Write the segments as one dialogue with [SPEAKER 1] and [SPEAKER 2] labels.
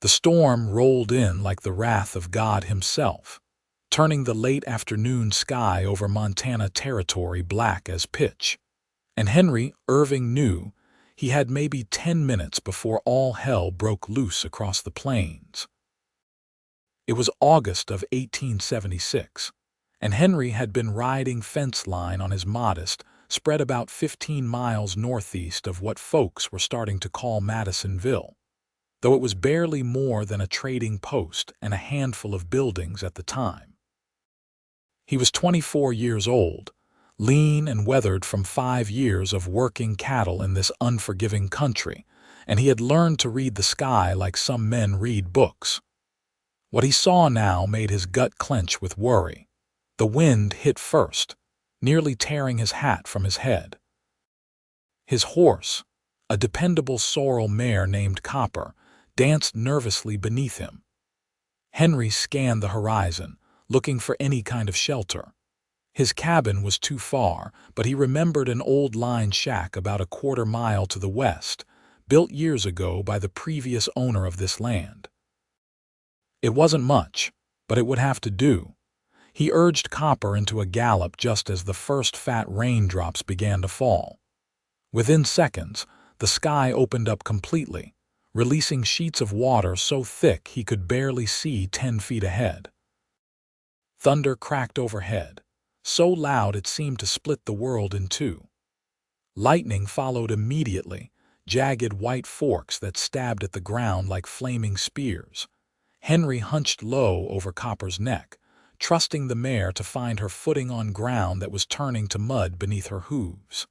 [SPEAKER 1] The storm rolled in like the wrath of God himself, turning the late afternoon sky over Montana territory black as pitch. And Henry Irving knew he had maybe 10 minutes before all hell broke loose across the plains. It was August of 1876, and Henry had been riding fence line on his modest, spread about 15 miles northeast of what folks were starting to call Madisonville, though it was barely more than a trading post and a handful of buildings at the time. He was 24 years old, lean and weathered from 5 years of working cattle in this unforgiving country, and he had learned to read the sky like some men read books. What he saw now made his gut clench with worry. The wind hit first, nearly tearing his hat from his head. His horse, a dependable sorrel mare named Copper, danced nervously beneath him. Henry scanned the horizon, looking for any kind of shelter. His cabin was too far, but he remembered an old line shack about a quarter mile to the west, built years ago by the previous owner of this land. It wasn't much, but it would have to do. He urged Copper into a gallop just as the first fat raindrops began to fall. Within seconds, the sky opened up completely, releasing sheets of water so thick he could barely see 10 feet ahead. Thunder cracked overhead, so loud it seemed to split the world in two. Lightning followed immediately, jagged white forks that stabbed at the ground like flaming spears. Henry hunched low over Copper's neck, trusting the mare to find her footing on ground that was turning to mud beneath her hooves.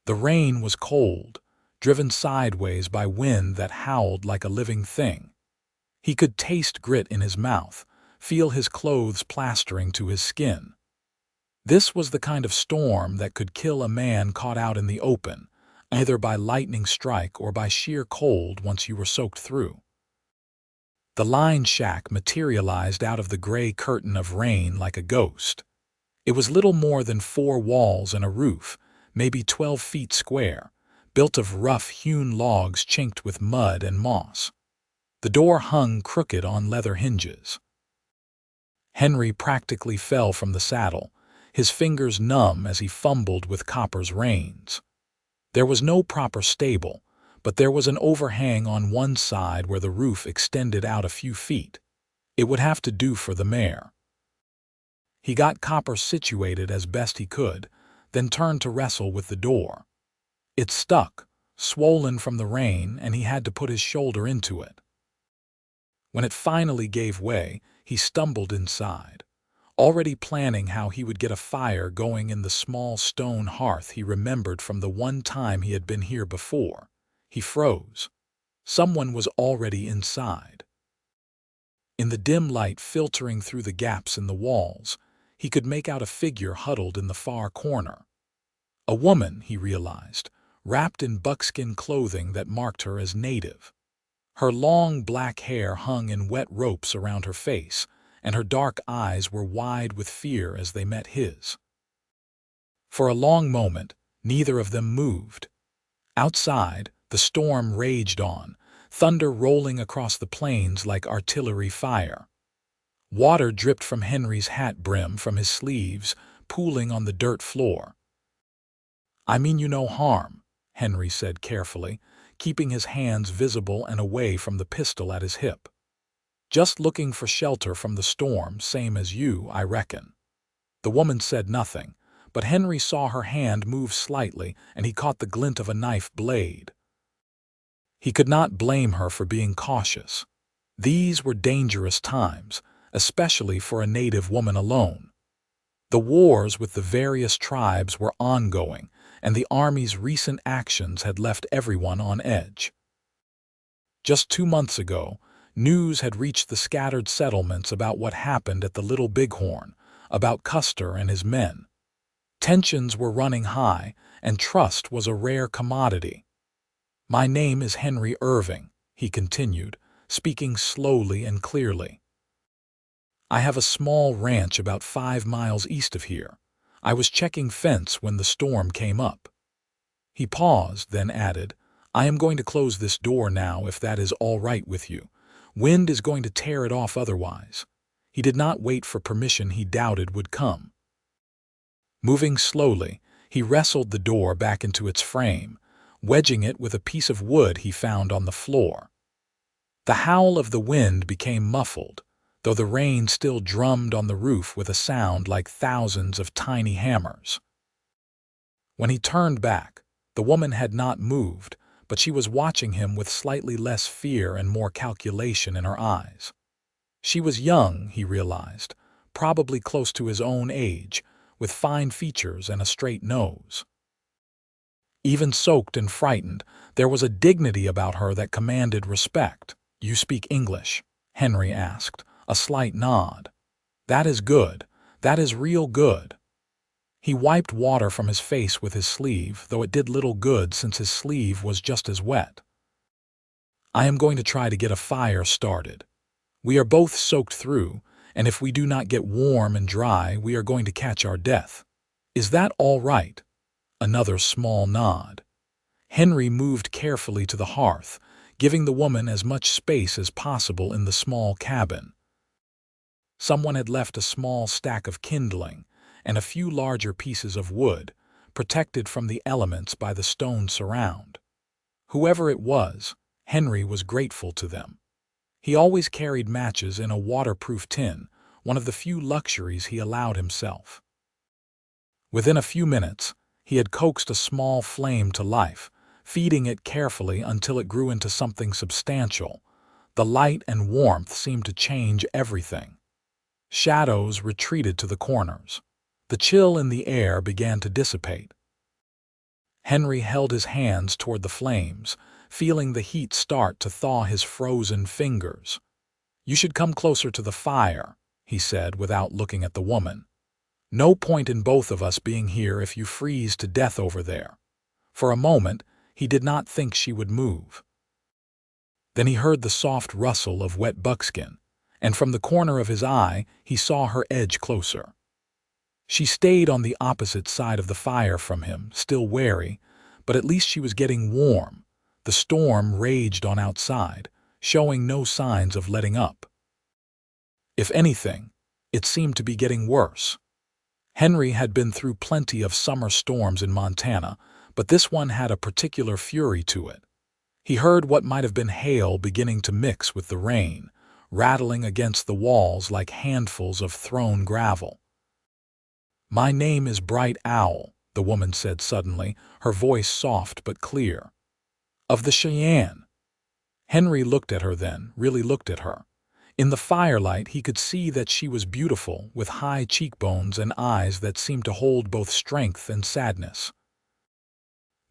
[SPEAKER 1] The rain was cold, driven sideways by wind that howled like a living thing. He could taste grit in his mouth, feel his clothes plastering to his skin. This was the kind of storm that could kill a man caught out in the open, either by lightning strike or by sheer cold once you were soaked through. The line shack materialized out of the gray curtain of rain like a ghost. It was little more than 4 walls and a roof, maybe 12 feet square, built of rough-hewn logs chinked with mud and moss. The door hung crooked on leather hinges. Henry practically fell from the saddle, his fingers numb as he fumbled with Copper's reins. There was no proper stable, but there was an overhang on one side where the roof extended out a few feet. It would have to do for the mare. He got Copper situated as best he could, then turned to wrestle with the door. It stuck, swollen from the rain, and he had to put his shoulder into it. When it finally gave way, he stumbled inside, already planning how he would get a fire going in the small stone hearth he remembered from the one time he had been here before. He froze. Someone was already inside. In the dim light filtering through the gaps in the walls, he could make out a figure huddled in the far corner. A woman, he realized, wrapped in buckskin clothing that marked her as native. Her long black hair hung in wet ropes around her face, and her dark eyes were wide with fear as they met his. For a long moment, neither of them moved. Outside, the storm raged on, thunder rolling across the plains like artillery fire. Water dripped from Henry's hat brim from his sleeves, pooling on the dirt floor. "I mean you no harm," Henry said carefully, keeping his hands visible and away from the pistol at his hip. "Just looking for shelter from the storm, same as you, I reckon." The woman said nothing, but Henry saw her hand move slightly and he caught the glint of a knife blade. He could not blame her for being cautious. These were dangerous times, especially for a native woman alone. The wars with the various tribes were ongoing, and the Army's recent actions had left everyone on edge. Just 2 months ago, news had reached the scattered settlements about what happened at the Little Bighorn, about Custer and his men. Tensions were running high, and trust was a rare commodity. "My name is Henry Irving," he continued, speaking slowly and clearly. "I have a small ranch about 5 miles east of here. I was checking fence when the storm came up." He paused, then added, I am going to close this door now if that is all right with you. Wind is going to tear it off otherwise." He did not wait for permission he doubted would come. Moving slowly, he wrestled the door back into its frame, wedging it with a piece of wood he found on the floor. The howl of the wind became muffled, though the rain still drummed on the roof with a sound like thousands of tiny hammers. When he turned back, the woman had not moved, but she was watching him with slightly less fear and more calculation in her eyes. She was young, he realized, probably close to his own age, with fine features and a straight nose. Even soaked and frightened, there was a dignity about her that commanded respect. "You speak English?" Henry asked, a slight nod. "That is good. That is real good." He wiped water from his face with his sleeve, though it did little good since his sleeve was just as wet. "I am going to try to get a fire started. We are both soaked through, and if we do not get warm and dry, we are going to catch our death. Is that all right?" Another small nod. Henry moved carefully to the hearth, giving the woman as much space as possible in the small cabin. Someone had left a small stack of kindling and a few larger pieces of wood, protected from the elements by the stone surround. Whoever it was, Henry was grateful to them. He always carried matches in a waterproof tin, one of the few luxuries he allowed himself. Within a few minutes, he had coaxed a small flame to life, feeding it carefully until it grew into something substantial. The light and warmth seemed to change everything. Shadows retreated to the corners. The chill in the air began to dissipate. Henry held his hands toward the flames, feeling the heat start to thaw his frozen fingers. "You should come closer to the fire," he said without looking at the woman. "No point in both of us being here if you freeze to death over there." For a moment, he did not think she would move. Then he heard the soft rustle of wet buckskin, and from the corner of his eye, he saw her edge closer. She stayed on the opposite side of the fire from him, still wary, but at least she was getting warm. The storm raged on outside, showing no signs of letting up. If anything, it seemed to be getting worse. Henry had been through plenty of summer storms in Montana, but this one had a particular fury to it. He heard what might have been hail beginning to mix with the rain, rattling against the walls like handfuls of thrown gravel. "My name is Bright Owl," the woman said suddenly, her voice soft but clear. "Of the Cheyenne." Henry looked at her then, really looked at her. In the firelight, he could see that she was beautiful, with high cheekbones and eyes that seemed to hold both strength and sadness.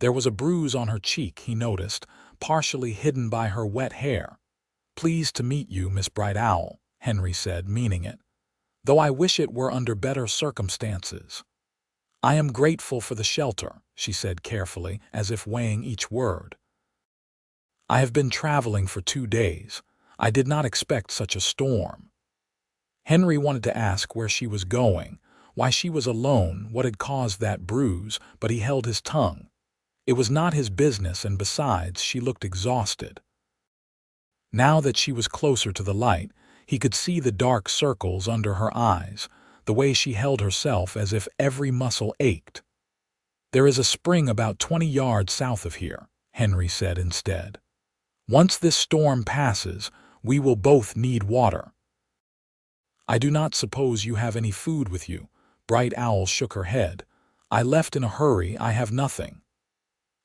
[SPEAKER 1] There was a bruise on her cheek, he noticed, partially hidden by her wet hair. "Pleased to meet you, Miss Bright Owl," Henry said, meaning it, "though I wish it were under better circumstances." "I am grateful for the shelter," she said carefully, as if weighing each word. "I have been traveling for 2 days. I did not expect such a storm." Henry wanted to ask where she was going, why she was alone, what had caused that bruise, but he held his tongue. It was not his business, and besides, she looked exhausted. Now that she was closer to the light, he could see the dark circles under her eyes, the way she held herself as if every muscle ached. "There is a spring about 20 yards south of here," Henry said instead. "Once this storm passes, we will both need water." "I do not suppose you have any food with you." Bright Owl shook her head. "I left in a hurry. I have nothing."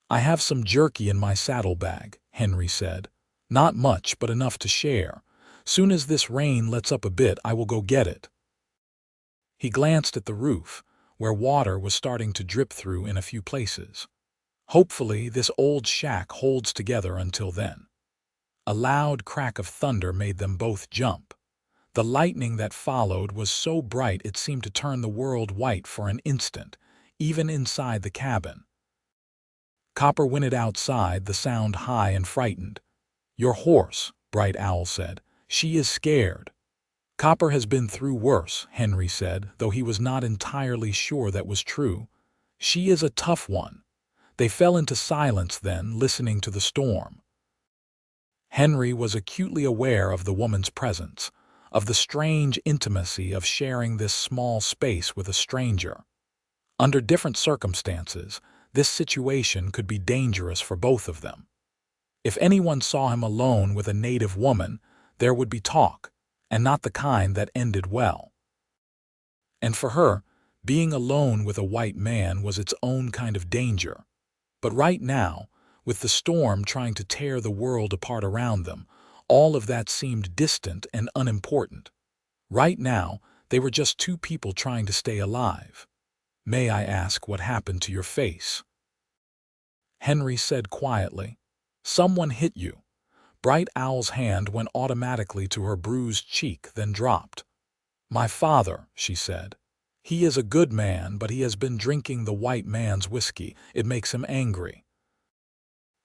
[SPEAKER 1] "I have some jerky in my saddlebag," Henry said. "Not much, but enough to share. Soon as this rain lets up a bit, I will go get it." He glanced at the roof, where water was starting to drip through in a few places. "Hopefully, this old shack holds together until then." A loud crack of thunder made them both jump. The lightning that followed was so bright it seemed to turn the world white for an instant, even inside the cabin. Copper whinnied outside, the sound high and frightened. "Your horse," Bright Owl said. "She is scared." "Copper has been through worse," Henry said, though he was not entirely sure that was true. "She is a tough one. They fell into silence then, listening to the storm. Henry was acutely aware of the woman's presence, of the strange intimacy of sharing this small space with a stranger. Under different circumstances, this situation could be dangerous for both of them. If anyone saw him alone with a native woman, there would be talk, and not the kind that ended well. And for her, being alone with a white man was its own kind of danger. But right now, with the storm trying to tear the world apart around them, all of that seemed distant and unimportant. Right now, they were just two people trying to stay alive. "May I ask what happened to your face?" Henry said quietly. "Someone hit you." Bright Owl's hand went automatically to her bruised cheek, then dropped. "My father," she said. "He is a good man, but he has been drinking the white man's whiskey. It makes him angry.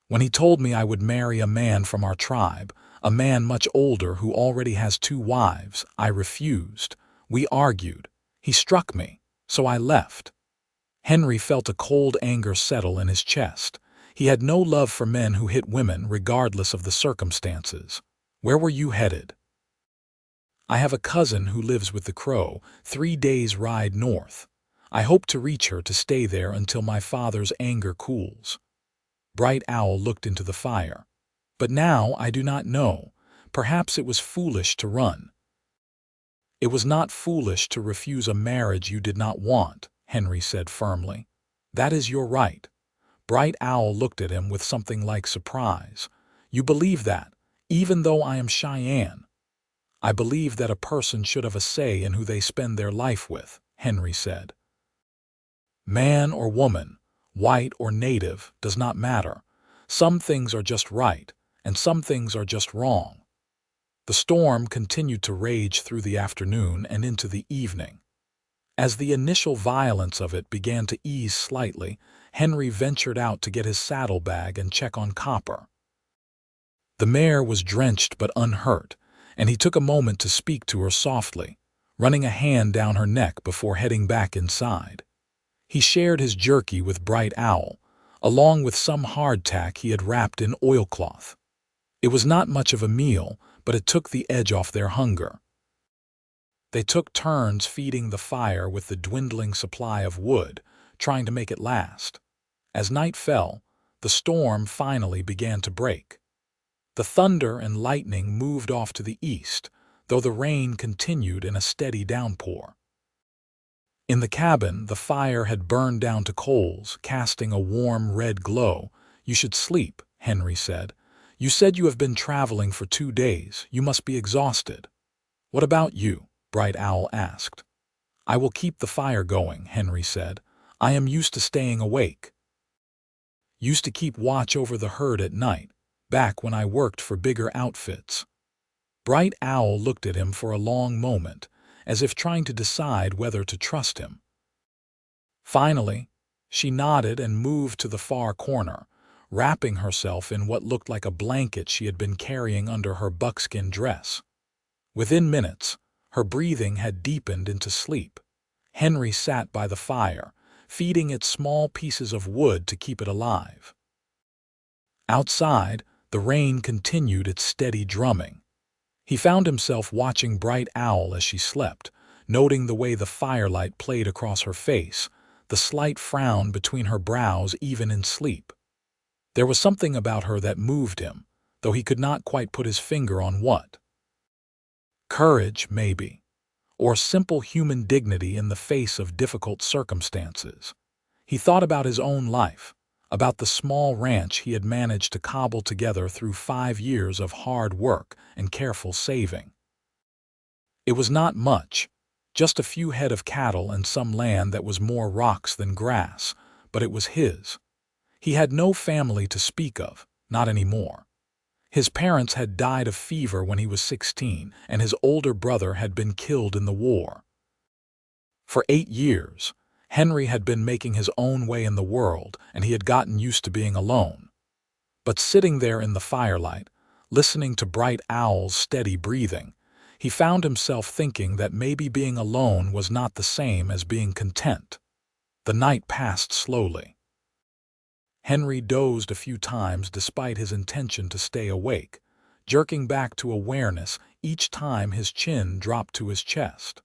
[SPEAKER 1] When he told me I would marry a man from our tribe, a man much older who already has 2 wives, I refused. We argued. He struck me, so I left." Henry felt a cold anger settle in his chest. He had no love for men who hit women regardless of the circumstances. "Where were you headed?" "I have a cousin who lives with the Crow, 3 days' ride north. I hope to reach her to stay there until my father's anger cools." Bright Owl looked into the fire. "But now I do not know. Perhaps it was foolish to run." "It was not foolish to refuse a marriage you did not want," Henry said firmly. "That is your right." Bright Owl looked at him with something like surprise. "You believe that, even though I am Cheyenne?" "I believe that a person should have a say in who they spend their life with," Henry said. "Man or woman, white or native, does not matter. Some things are just right, and some things are just wrong." The storm continued to rage through the afternoon and into the evening. As the initial violence of it began to ease slightly, Henry ventured out to get his saddlebag and check on Copper. The mare was drenched but unhurt, and he took a moment to speak to her softly, running a hand down her neck before heading back inside. He shared his jerky with Bright Owl, along with some hardtack he had wrapped in oilcloth. It was not much of a meal, but it took the edge off their hunger. They took turns feeding the fire with the dwindling supply of wood, trying to make it last. As night fell, the storm finally began to break. The thunder and lightning moved off to the east, though the rain continued in a steady downpour. In the cabin, the fire had burned down to coals, casting a warm red glow. "You should sleep," Henry said. "You said you have been traveling for 2 days. You must be exhausted." "What about you?" Bright Owl asked. "I will keep the fire going," Henry said. "I am used to staying awake. Used to keep watch over the herd at night, back when I worked for bigger outfits." Bright Owl looked at him for a long moment, as if trying to decide whether to trust him. Finally, she nodded and moved to the far corner, wrapping herself in what looked like a blanket she had been carrying under her buckskin dress. Within minutes, her breathing had deepened into sleep. Henry sat by the fire, feeding it small pieces of wood to keep it alive. Outside, the rain continued its steady drumming. He found himself watching Bright Owl as she slept, noting the way the firelight played across her face, the slight frown between her brows even in sleep. There was something about her that moved him, though he could not quite put his finger on what. Courage, maybe, or simple human dignity in the face of difficult circumstances. He thought about his own life, about the small ranch he had managed to cobble together through 5 years of hard work and careful saving. It was not much, just a few head of cattle and some land that was more rocks than grass, but it was his. He had no family to speak of, not anymore. His parents had died of fever when he was 16, and his older brother had been killed in the war. For 8 years, Henry had been making his own way in the world, and he had gotten used to being alone. But sitting there in the firelight, listening to Bright Owl's steady breathing, he found himself thinking that maybe being alone was not the same as being content. The night passed slowly. Henry dozed a few times despite his intention to stay awake, jerking back to awareness each time his chin dropped to his chest.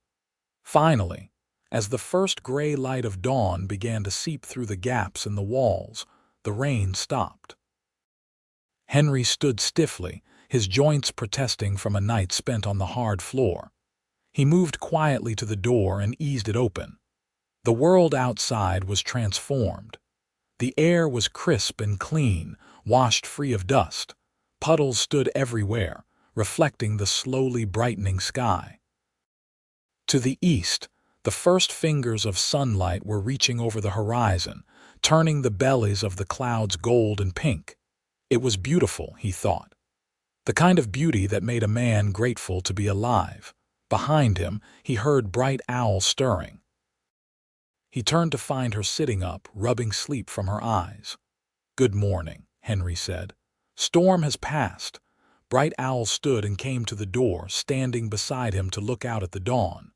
[SPEAKER 1] Finally, as the first gray light of dawn began to seep through the gaps in the walls, the rain stopped. Henry stood stiffly, his joints protesting from a night spent on the hard floor. He moved quietly to the door and eased it open. The world outside was transformed. The air was crisp and clean, washed free of dust. Puddles stood everywhere, reflecting the slowly brightening sky. To the east, the first fingers of sunlight were reaching over the horizon, turning the bellies of the clouds gold and pink. It was beautiful, he thought. The kind of beauty that made a man grateful to be alive. Behind him, he heard Bright Owl stirring. He turned to find her sitting up, rubbing sleep from her eyes. "Good morning," Henry said. "Storm has passed." Bright Owl stood and came to the door, standing beside him to look out at the dawn.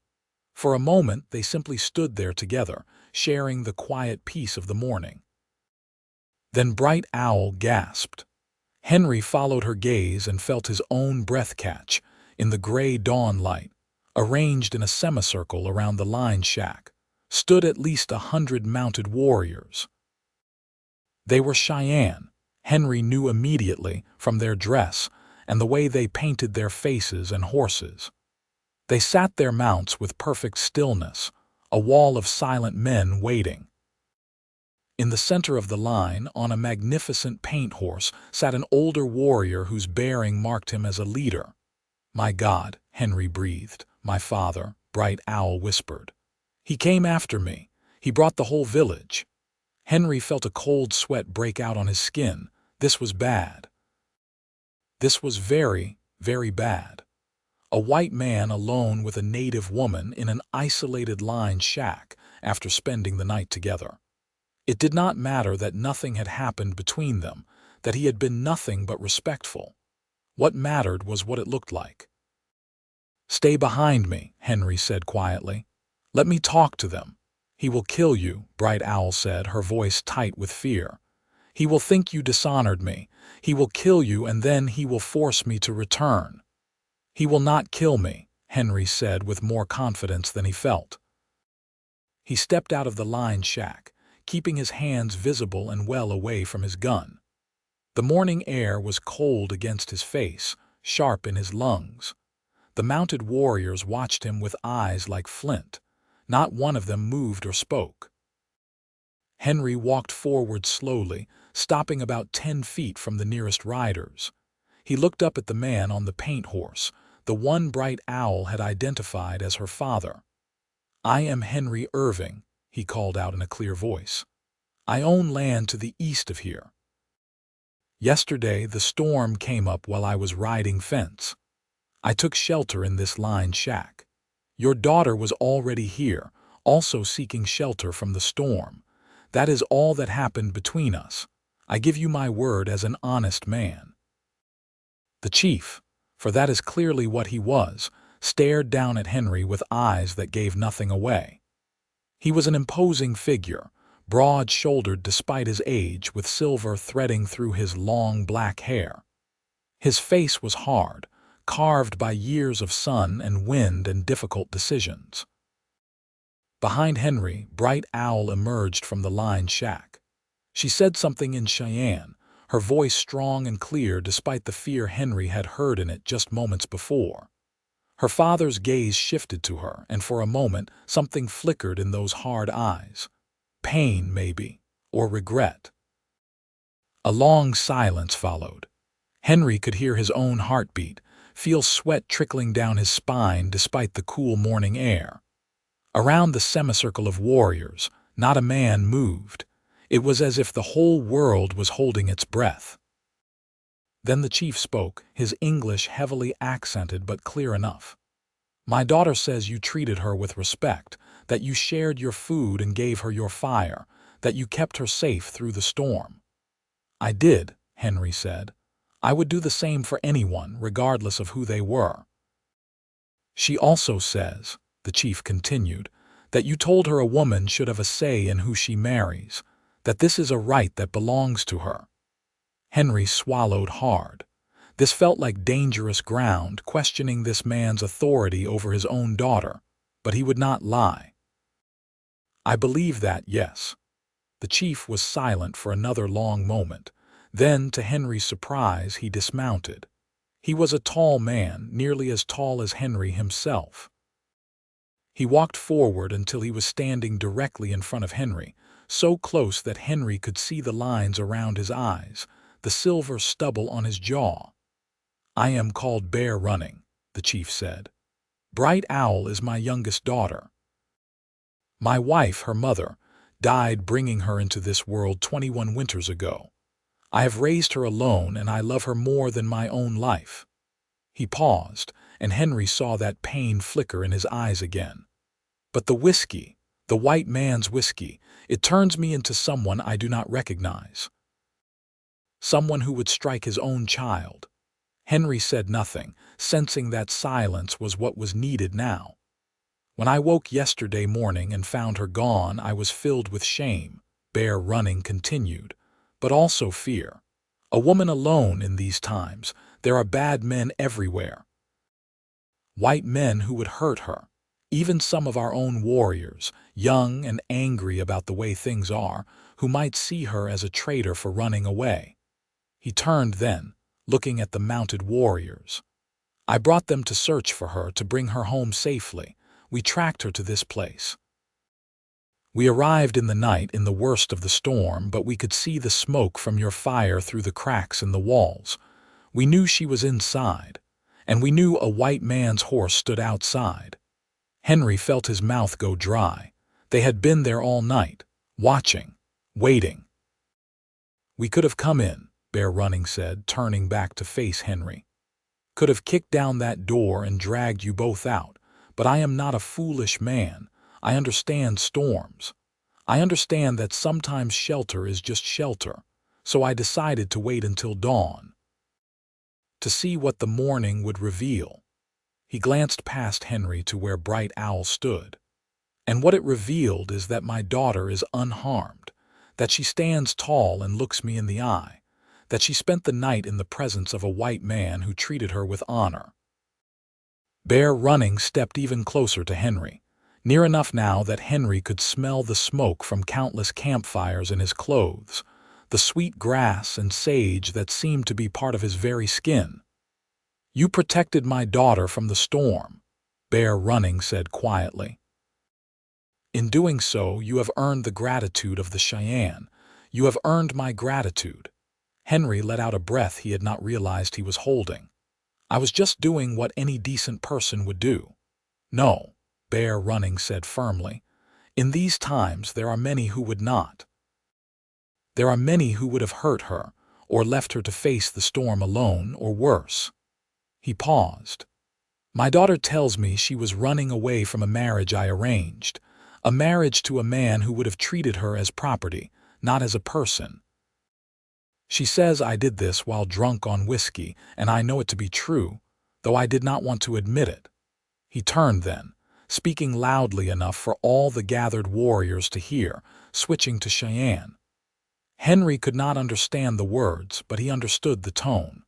[SPEAKER 1] For a moment, they simply stood there together, sharing the quiet peace of the morning. Then Bright Owl gasped. Henry followed her gaze and felt his own breath catch in the gray dawn light. Arranged in a semicircle around the line shack, stood at least 100 mounted warriors. They were Cheyenne. Henry knew immediately from their dress and the way they painted their faces and horses. They sat their mounts with perfect stillness, a wall of silent men waiting. In the center of the line, on a magnificent paint horse, sat an older warrior whose bearing marked him as a leader. "My God," Henry breathed. "My father," Bright Owl whispered. "He came after me. He brought the whole village." Henry felt a cold sweat break out on his skin. This was bad. This was very, very bad. A white man alone with a native woman in an isolated line shack after spending the night together. It did not matter that nothing had happened between them, that he had been nothing but respectful. What mattered was what it looked like. "Stay behind me," Henry said quietly. "Let me talk to them." "He will kill you," Bright Owl said, her voice tight with fear. "He will think you dishonored me. He will kill you, and then he will force me to return." "He will not kill me," Henry said with more confidence than he felt. He stepped out of the line shack, keeping his hands visible and well away from his gun. The morning air was cold against his face, sharp in his lungs. The mounted warriors watched him with eyes like flint. Not one of them moved or spoke. Henry walked forward slowly, stopping about 10 feet from the nearest riders. He looked up at the man on the paint horse, the one Bright Owl had identified as her father. "I am Henry Irving," he called out in a clear voice. "I own land to the east of here. Yesterday the storm came up while I was riding fence. I took shelter in this line shack. Your daughter was already here, also seeking shelter from the storm. That is all that happened between us. I give you my word as an honest man." The chief, for that is clearly what he was, stared down at Henry with eyes that gave nothing away. He was an imposing figure, broad-shouldered despite his age, with silver threading through his long black hair. His face was hard, carved by years of sun and wind and difficult decisions. Behind Henry, Bright Owl emerged from the line shack. She said something in Cheyenne, her voice strong and clear despite the fear Henry had heard in it just moments before. Her father's gaze shifted to her, and for a moment something flickered in those hard eyes. Pain, maybe, or regret. A long silence followed. Henry could hear his own heartbeat, feel sweat trickling down his spine despite the cool morning air. Around the semicircle of warriors, not a man moved. It was as if the whole world was holding its breath. Then the chief spoke, his English heavily accented but clear enough. "My daughter says you treated her with respect, that you shared your food and gave her your fire, that you kept her safe through the storm." "I did," Henry said. "I would do the same for anyone, regardless of who they were." "She also says," the chief continued, "that you told her a woman should have a say in who she marries, that this is a right that belongs to her. Henry swallowed hard. This felt like dangerous ground, questioning this man's authority over his own daughter, but he would not lie. "I believe that, yes." The chief was silent for another long moment. Then, to Henry's surprise, he dismounted. He was a tall man, nearly as tall as Henry himself. He walked forward until he was standing directly in front of Henry, so close that Henry could see the lines around his eyes, the silver stubble on his jaw. "I am called Bear Running," the chief said. "Bright Owl is my youngest daughter. My wife, her mother, died bringing her into this world 21 winters ago. I have raised her alone, and I love her more than my own life." He paused, and Henry saw that pain flicker in his eyes again. "But the whiskey, the white man's whiskey, it turns me into someone I do not recognize. Someone who would strike his own child." Henry said nothing, sensing that silence was what was needed now. "When I woke yesterday morning and found her gone, I was filled with shame," Bear Running continued, "but also fear. A woman alone in these times, there are bad men everywhere. White men who would hurt her. Even some of our own warriors, young and angry about the way things are, who might see her as a traitor for running away." He turned then, looking at the mounted warriors. "I brought them to search for her, to bring her home safely. We tracked her to this place. We arrived in the night in the worst of the storm, but we could see the smoke from your fire through the cracks in the walls. We knew she was inside, and we knew a white man's horse stood outside." Henry felt his mouth go dry. They had been there all night, watching, waiting. "We could have come in," Bear Running said, turning back to face Henry. "Could have kicked down that door and dragged you both out, but I am not a foolish man. I understand storms. I understand that sometimes shelter is just shelter, so I decided to wait until dawn, to see what the morning would reveal." He glanced past Henry to where Bright Owl stood. "And what it revealed is that my daughter is unharmed, that she stands tall and looks me in the eye, that she spent the night in the presence of a white man who treated her with honor." Bear Running stepped even closer to Henry, near enough now that Henry could smell the smoke from countless campfires in his clothes, the sweet grass and sage that seemed to be part of his very skin. "You protected my daughter from the storm," Bear Running said quietly. "In doing so, you have earned the gratitude of the Cheyenne. You have earned my gratitude." Henry let out a breath he had not realized he was holding. "I was just doing what any decent person would do." "No," Bear Running said firmly. "In these times there are many who would not. There are many who would have hurt her, or left her to face the storm alone, or worse." He paused. "My daughter tells me she was running away from a marriage I arranged, a marriage to a man who would have treated her as property, not as a person. She says I did this while drunk on whiskey, and I know it to be true, though I did not want to admit it." He turned then, speaking loudly enough for all the gathered warriors to hear, switching to Cheyenne. Henry could not understand the words, but he understood the tone.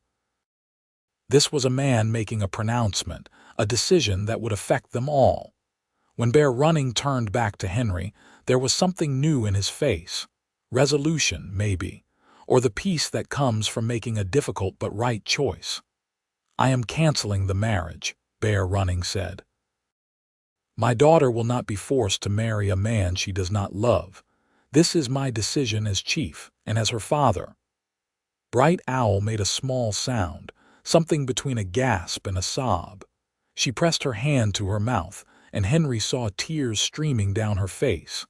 [SPEAKER 1] This was a man making a pronouncement, a decision that would affect them all. When Bear Running turned back to Henry, there was something new in his face. Resolution, maybe, or the peace that comes from making a difficult but right choice. "I am canceling the marriage," Bear Running said. "My daughter will not be forced to marry a man she does not love. This is my decision as chief and as her father." Bright Owl made a small sound, something between a gasp and a sob. She pressed her hand to her mouth, and Henry saw tears streaming down her face.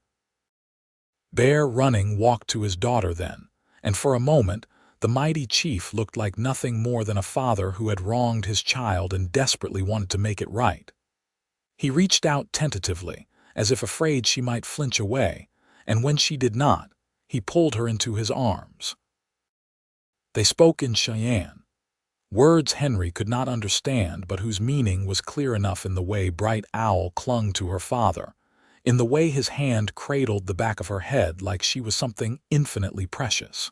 [SPEAKER 1] Bear Running walked to his daughter then, and for a moment the mighty chief looked like nothing more than a father who had wronged his child and desperately wanted to make it right. He reached out tentatively, as if afraid she might flinch away, and when she did not, he pulled her into his arms. They spoke in Cheyenne, words Henry could not understand but whose meaning was clear enough in the way Bright Owl clung to her father, in the way his hand cradled the back of her head like she was something infinitely precious.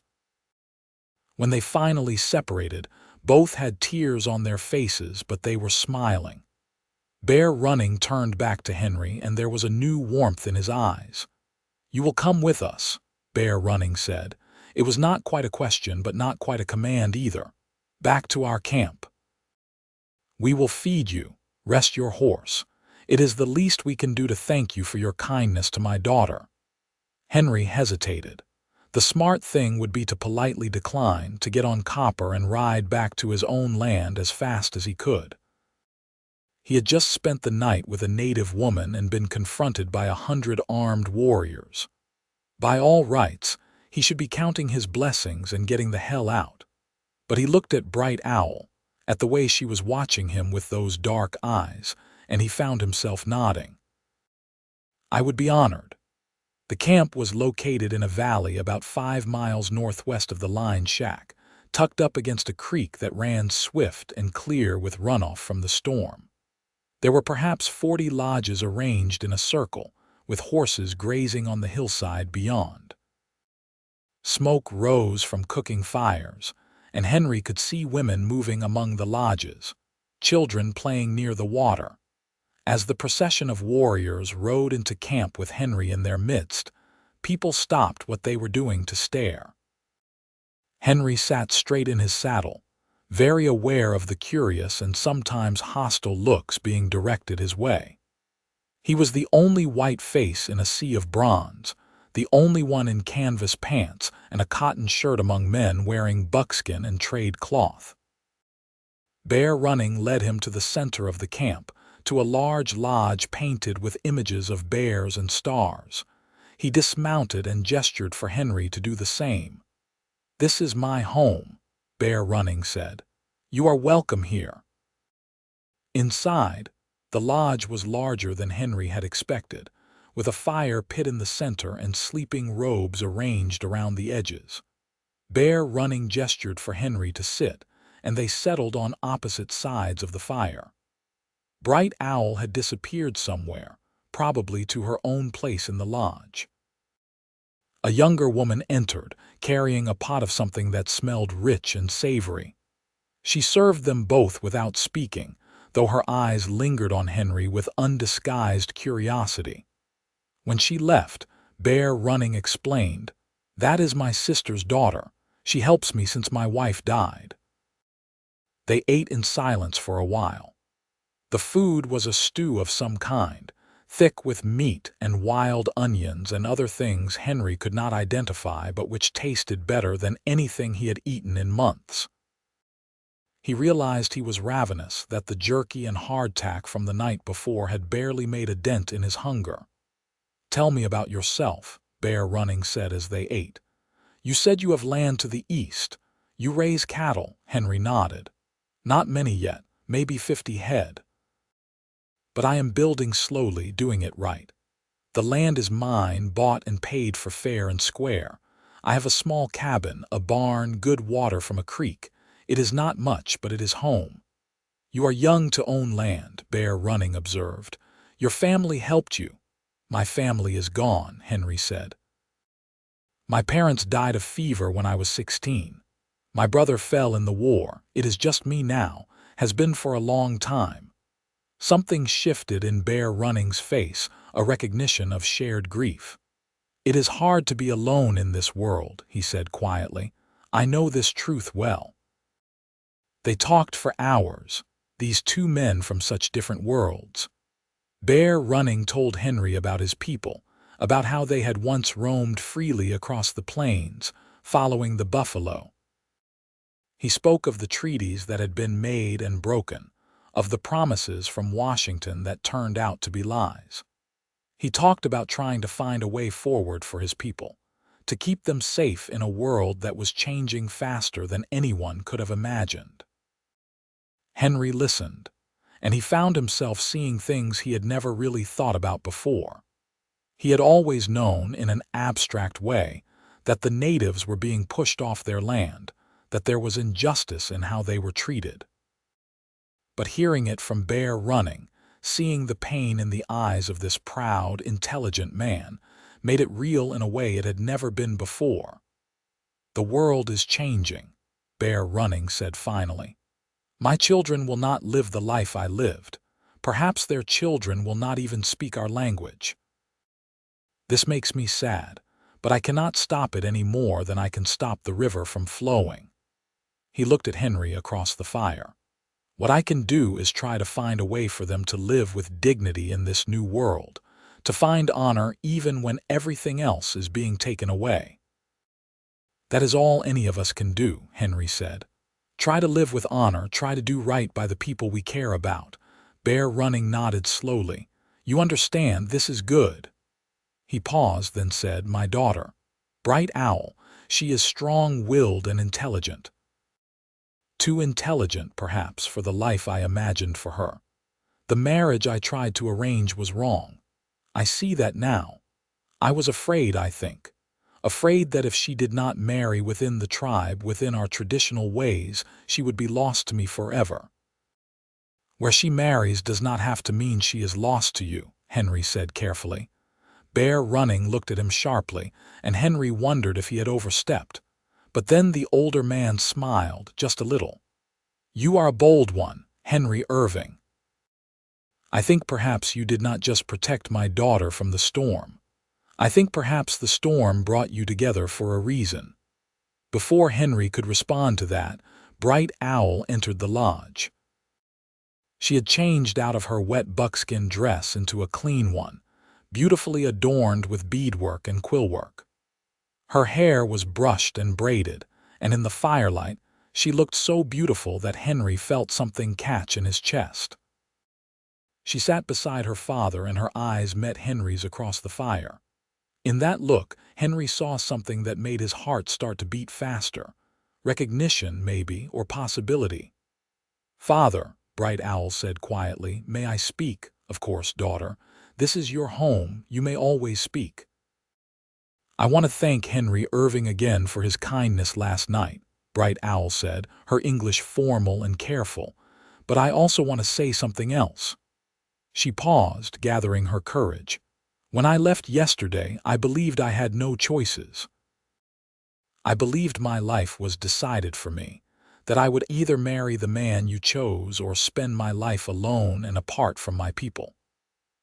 [SPEAKER 1] When they finally separated, both had tears on their faces, but they were smiling. Bear Running turned back to Henry, and there was a new warmth in his eyes. "You will come with us," Bear Running said. It was not quite a question, but not quite a command either. "Back to our camp. We will feed you. Rest your horse. It is the least we can do to thank you for your kindness to my daughter." Henry hesitated. The smart thing would be to politely decline, to get on Copper and ride back to his own land as fast as he could. He had just spent the night with a native woman and been confronted by 100 armed warriors. By all rights, he should be counting his blessings and getting the hell out. But he looked at Bright Owl, at the way she was watching him with those dark eyes, and he found himself nodding. "I would be honored." The camp was located in a valley about 5 miles northwest of the line shack, tucked up against a creek that ran swift and clear with runoff from the storm. There were perhaps 40 lodges arranged in a circle, with horses grazing on the hillside beyond. Smoke rose from cooking fires, and Henry could see women moving among the lodges, children playing near the water. As the procession of warriors rode into camp with Henry in their midst, people stopped what they were doing to stare. Henry sat straight in his saddle, very aware of the curious and sometimes hostile looks being directed his way. He was the only white face in a sea of bronze, the only one in canvas pants and a cotton shirt among men wearing buckskin and trade cloth. Bear Running led him to the center of the camp, to a large lodge painted with images of bears and stars. He dismounted and gestured for Henry to do the same. "This is my home," Bear Running said. "You are welcome here." Inside, the lodge was larger than Henry had expected, with a fire pit in the center and sleeping robes arranged around the edges. Bear Running gestured for Henry to sit, and they settled on opposite sides of the fire. Bright Owl had disappeared somewhere, probably to her own place in the lodge. A younger woman entered, carrying a pot of something that smelled rich and savory. She served them both without speaking, though her eyes lingered on Henry with undisguised curiosity. When she left, Bear Running explained, "That is my sister's daughter. She helps me since my wife died." They ate in silence for a while. The food was a stew of some kind, thick with meat and wild onions and other things Henry could not identify but which tasted better than anything he had eaten in months. He realized he was ravenous, that the jerky and hardtack from the night before had barely made a dent in his hunger. "Tell me about yourself," Bear Running said as they ate. "You said you have land to the east. You raise cattle," Henry nodded. "Not many yet, maybe 50 head. But I am building slowly, doing it right. The land is mine, bought and paid for fair and square. I have a small cabin, a barn, good water from a creek. It is not much, but it is home." "You are young to own land," Bear Running observed. "Your family helped you." "My family is gone," Henry said. "My parents died of fever when I was 16. My brother fell in the war. It is just me now, has been for a long time." Something shifted in Bear Running's face, a recognition of shared grief. "It is hard to be alone in this world," he said quietly. "I know this truth well." They talked for hours, these two men from such different worlds. Bear Running told Henry about his people, about how they had once roamed freely across the plains, following the buffalo. He spoke of the treaties that had been made and broken, of the promises from Washington that turned out to be lies. He talked about trying to find a way forward for his people, to keep them safe in a world that was changing faster than anyone could have imagined. Henry listened, and he found himself seeing things he had never really thought about before. He had always known, in an abstract way, that the natives were being pushed off their land, that there was injustice in how they were treated. But hearing it from Bear Running, seeing the pain in the eyes of this proud, intelligent man, made it real in a way it had never been before. "The world is changing," Bear Running said finally. "My children will not live the life I lived. Perhaps their children will not even speak our language. This makes me sad, but I cannot stop it any more than I can stop the river from flowing." He looked at Henry across the fire. "What I can do is try to find a way for them to live with dignity in this new world, to find honor even when everything else is being taken away." "That is all any of us can do," Henry said. "Try to live with honor, try to do right by the people we care about." Bear Running nodded slowly. "You understand, this is good." He paused, then said, "My daughter, Bright Owl, she is strong-willed and intelligent. Too intelligent, perhaps, for the life I imagined for her. The marriage I tried to arrange was wrong. I see that now. I was afraid, I think. Afraid that if she did not marry within the tribe, within our traditional ways, she would be lost to me forever." "Where she marries does not have to mean she is lost to you," Henry said carefully. Bear Running looked at him sharply, and Henry wondered if he had overstepped. But then the older man smiled, just a little. "You are a bold one, Henry Irving. I think perhaps you did not just protect my daughter from the storm. I think perhaps the storm brought you together for a reason." Before Henry could respond to that, Bright Owl entered the lodge. She had changed out of her wet buckskin dress into a clean one, beautifully adorned with beadwork and quillwork. Her hair was brushed and braided, and in the firelight, she looked so beautiful that Henry felt something catch in his chest. She sat beside her father, and her eyes met Henry's across the fire. In that look, Henry saw something that made his heart start to beat faster. Recognition, maybe, or possibility. "Father," Bright Owl said quietly, "may I speak?" "Of course, daughter. This is your home. You may always speak." "I want to thank Henry Irving again for his kindness last night," Bright Owl said, her English formal and careful. "But I also want to say something else." She paused, gathering her courage. "When I left yesterday, I believed I had no choices. I believed my life was decided for me, that I would either marry the man you chose or spend my life alone and apart from my people.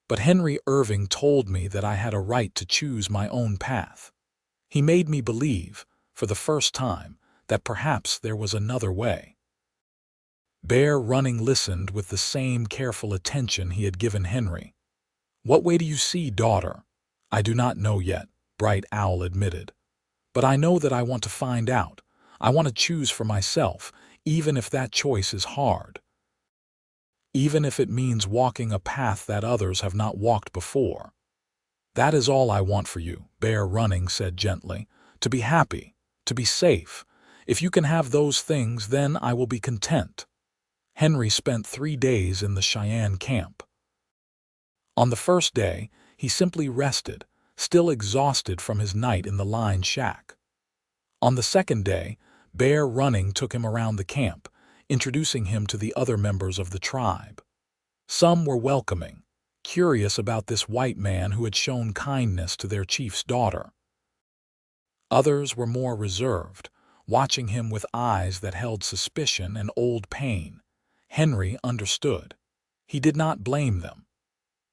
[SPEAKER 1] But Henry Irving told me that I had a right to choose my own path. He made me believe, for the first time, that perhaps there was another way." Bear Running listened with the same careful attention he had given Henry. "What way do you see, daughter?" "I do not know yet," Bright Owl admitted. "But I know that I want to find out. I want to choose for myself, even if that choice is hard. Even if it means walking a path that others have not walked before. That is all I want for you," Bear Running said gently. "To be happy, to be safe. If you can have those things, then I will be content." Henry spent 3 days in the Cheyenne camp. On the first day, he simply rested, still exhausted from his night in the line shack. On the second day, Bear Running took him around the camp, introducing him to the other members of the tribe. Some were welcoming, curious about this white man who had shown kindness to their chief's daughter. Others were more reserved, watching him with eyes that held suspicion and old pain. Henry understood. He did not blame them.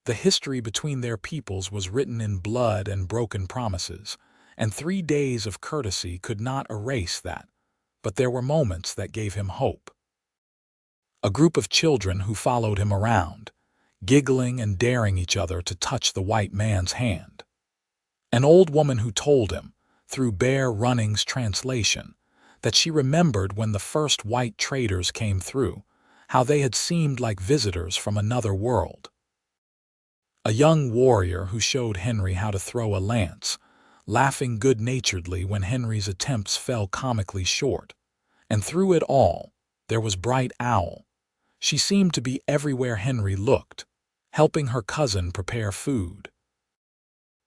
[SPEAKER 1] The history between their peoples was written in blood and broken promises, and 3 days of courtesy could not erase that. But there were moments that gave him hope. A group of children who followed him around, giggling and daring each other to touch the white man's hand. An old woman who told him, through Bear Running's translation, that she remembered when the first white traders came through, how they had seemed like visitors from another world. A young warrior who showed Henry how to throw a lance, laughing good-naturedly when Henry's attempts fell comically short. And through it all, there was Bright Owl. She seemed to be everywhere Henry looked, helping her cousin prepare food.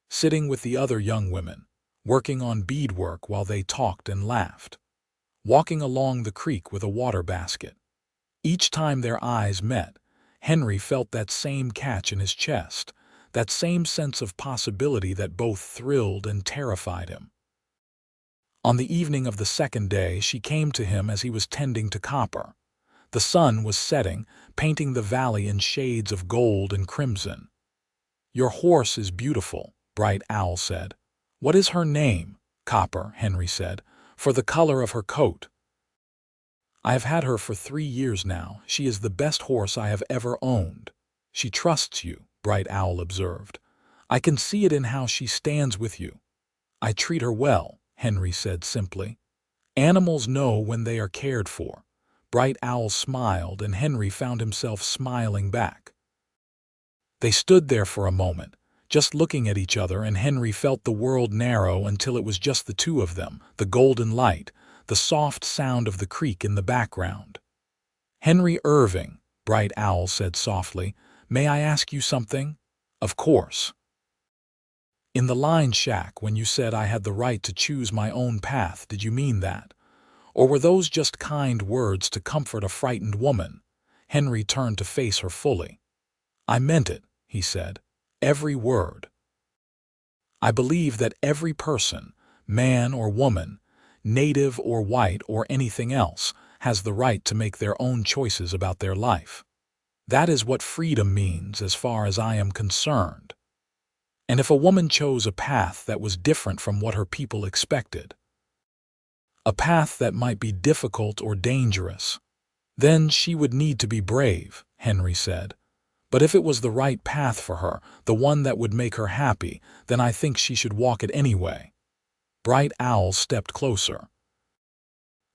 [SPEAKER 1] Sitting with the other young women, working on beadwork while they talked and laughed. Walking along the creek with a water basket. Each time their eyes met, Henry felt that same catch in his chest, that same sense of possibility that both thrilled and terrified him. On the evening of the second day, she came to him as he was tending to copper. The sun was setting, painting the valley in shades of gold and crimson. "Your horse is beautiful," Bright Owl said. "What is her name?" "Copper," Henry said, "for the color of her coat." "I have had her for 3 years now. She is the best horse I have ever owned." "She trusts you," Bright Owl observed. "I can see it in how she stands with you." "I treat her well," Henry said simply. "Animals know when they are cared for." Bright Owl smiled, and Henry found himself smiling back. They stood there for a moment, just looking at each other, and Henry felt the world narrow until it was just the two of them, the golden light, the soft sound of the creek in the background. "Henry Irving," Bright Owl said softly, "may I ask you something?" "Of course." "In the line shack, when you said I had the right to choose my own path, did you mean that? Or were those just kind words to comfort a frightened woman?" Henry turned to face her fully. "I meant it," he said. "Every word. I believe that every person, man or woman, native or white or anything else, has the right to make their own choices about their life. That is what freedom means as far as I am concerned. And if a woman chose a path that was different from what her people expected, a path that might be difficult or dangerous, then she would need to be brave," Henry said. "But if it was the right path for her, the one that would make her happy, then I think she should walk it anyway." Bright Owl stepped closer.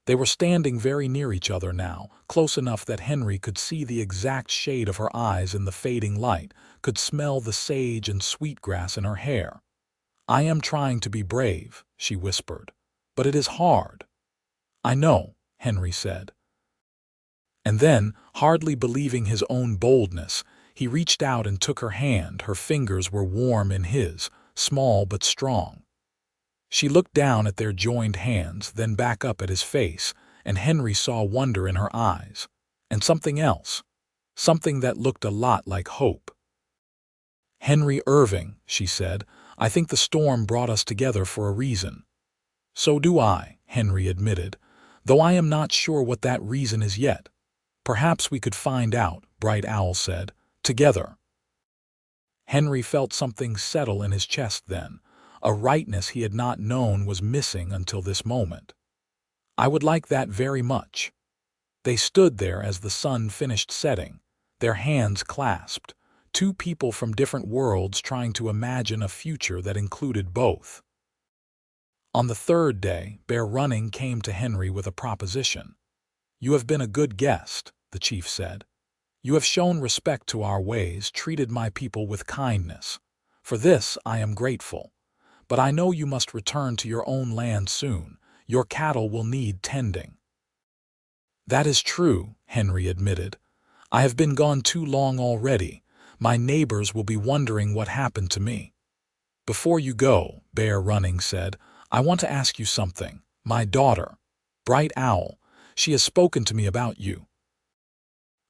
[SPEAKER 1] They were standing very near each other now, close enough that Henry could see the exact shade of her eyes in the fading light, could smell the sage and sweetgrass in her hair. "I am trying to be brave," she whispered, "but it is hard." "I know," Henry said. And then, hardly believing his own boldness, he reached out and took her hand. Her fingers were warm in his, small but strong. She looked down at their joined hands, then back up at his face, and Henry saw wonder in her eyes. And something else. Something that looked a lot like hope. "Henry Irving," she said, "I think the storm brought us together for a reason." "So do I," Henry admitted, "though I am not sure what that reason is yet." "Perhaps we could find out," Bright Owl said, "together." Henry felt something settle in his chest then. A rightness he had not known was missing until this moment. "I would like that very much." They stood there as the sun finished setting, their hands clasped, two people from different worlds trying to imagine a future that included both. On the third day, Bear Running came to Henry with a proposition. "You have been a good guest," the chief said. "You have shown respect to our ways, treated my people with kindness. For this I am grateful. But I know you must return to your own land soon. Your cattle will need tending." "That is true," Henry admitted. "I have been gone too long already. My neighbors will be wondering what happened to me." "Before you go," Bear Running said, "I want to ask you something. My daughter, Bright Owl, she has spoken to me about you.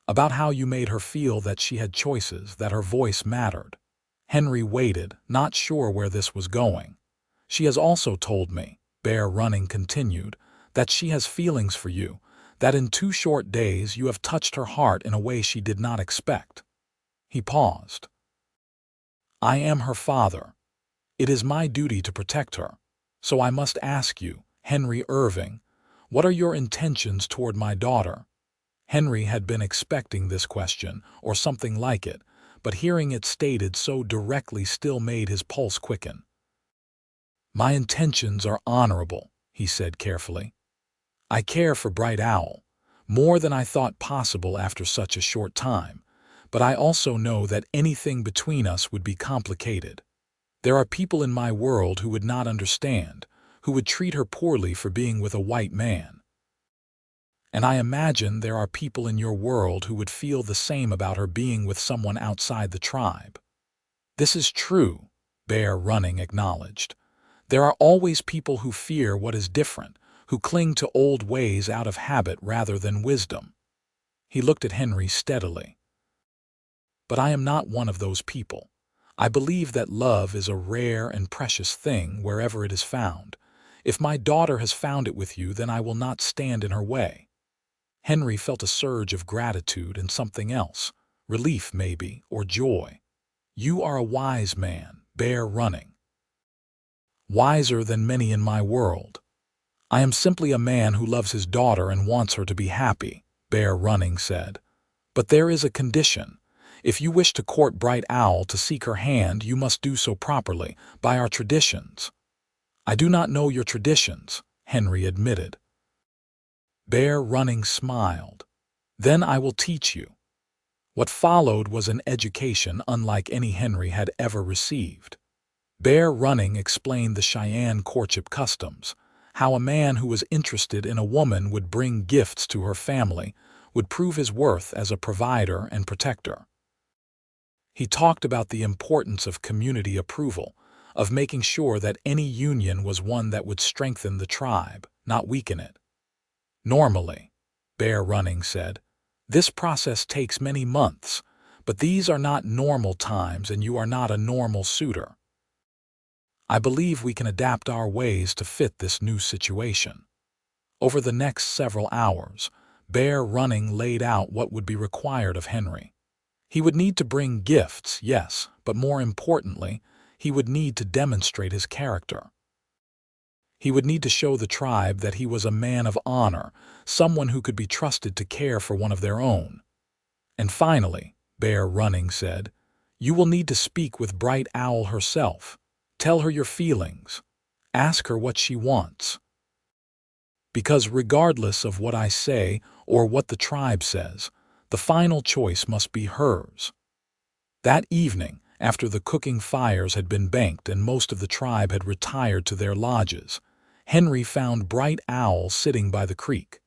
[SPEAKER 1] About how you made her feel that she had choices, that her voice mattered." Henry waited, not sure where this was going. "She has also told me," Bear Running continued, "that she has feelings for you, that in 2 short days you have touched her heart in a way she did not expect." He paused. "I am her father. It is my duty to protect her. So I must ask you, Henry Irving, what are your intentions toward my daughter?" Henry had been expecting this question, or something like it, but hearing it stated so directly still made his pulse quicken. "My intentions are honorable," he said carefully. "I care for Bright Owl, more than I thought possible after such a short time, but I also know that anything between us would be complicated. There are people in my world who would not understand, who would treat her poorly for being with a white man. And I imagine there are people in your world who would feel the same about her being with someone outside the tribe." "This is true," Bear Running acknowledged. "There are always people who fear what is different, who cling to old ways out of habit rather than wisdom." He looked at Henry steadily. But I am not one of those people. I believe that love is a rare and precious thing wherever it is found. If my daughter has found it with you, then I will not stand in her way." Henry felt a surge of gratitude and something else, relief maybe, or joy. "You are a wise man, Bear Running. Wiser than many in my world. I am simply a man who loves his daughter and wants her to be happy," Bear Running said. "But there is a condition. If you wish to court Bright Owl to seek her hand, you must do so properly, by our traditions." "I do not know your traditions," Henry admitted. Bear Running smiled. "Then I will teach you." What followed was an education unlike any Henry had ever received. Bear Running explained the Cheyenne courtship customs, how a man who was interested in a woman would bring gifts to her family, would prove his worth as a provider and protector. He talked about the importance of community approval, of making sure that any union was one that would strengthen the tribe, not weaken it. "Normally," Bear Running said, "this process takes many months, but these are not normal times and you are not a normal suitor. I believe we can adapt our ways to fit this new situation." Over the next several hours, Bear Running laid out what would be required of Henry. He would need to bring gifts, yes, but more importantly, he would need to demonstrate his character. He would need to show the tribe that he was a man of honor, someone who could be trusted to care for one of their own. And finally, Bear Running said, "You will need to speak with Bright Owl herself. Tell her your feelings. Ask her what she wants. Because regardless of what I say or what the tribe says, the final choice must be hers." That evening, after the cooking fires had been banked and most of the tribe had retired to their lodges, Henry found Bright Owl sitting by the creek.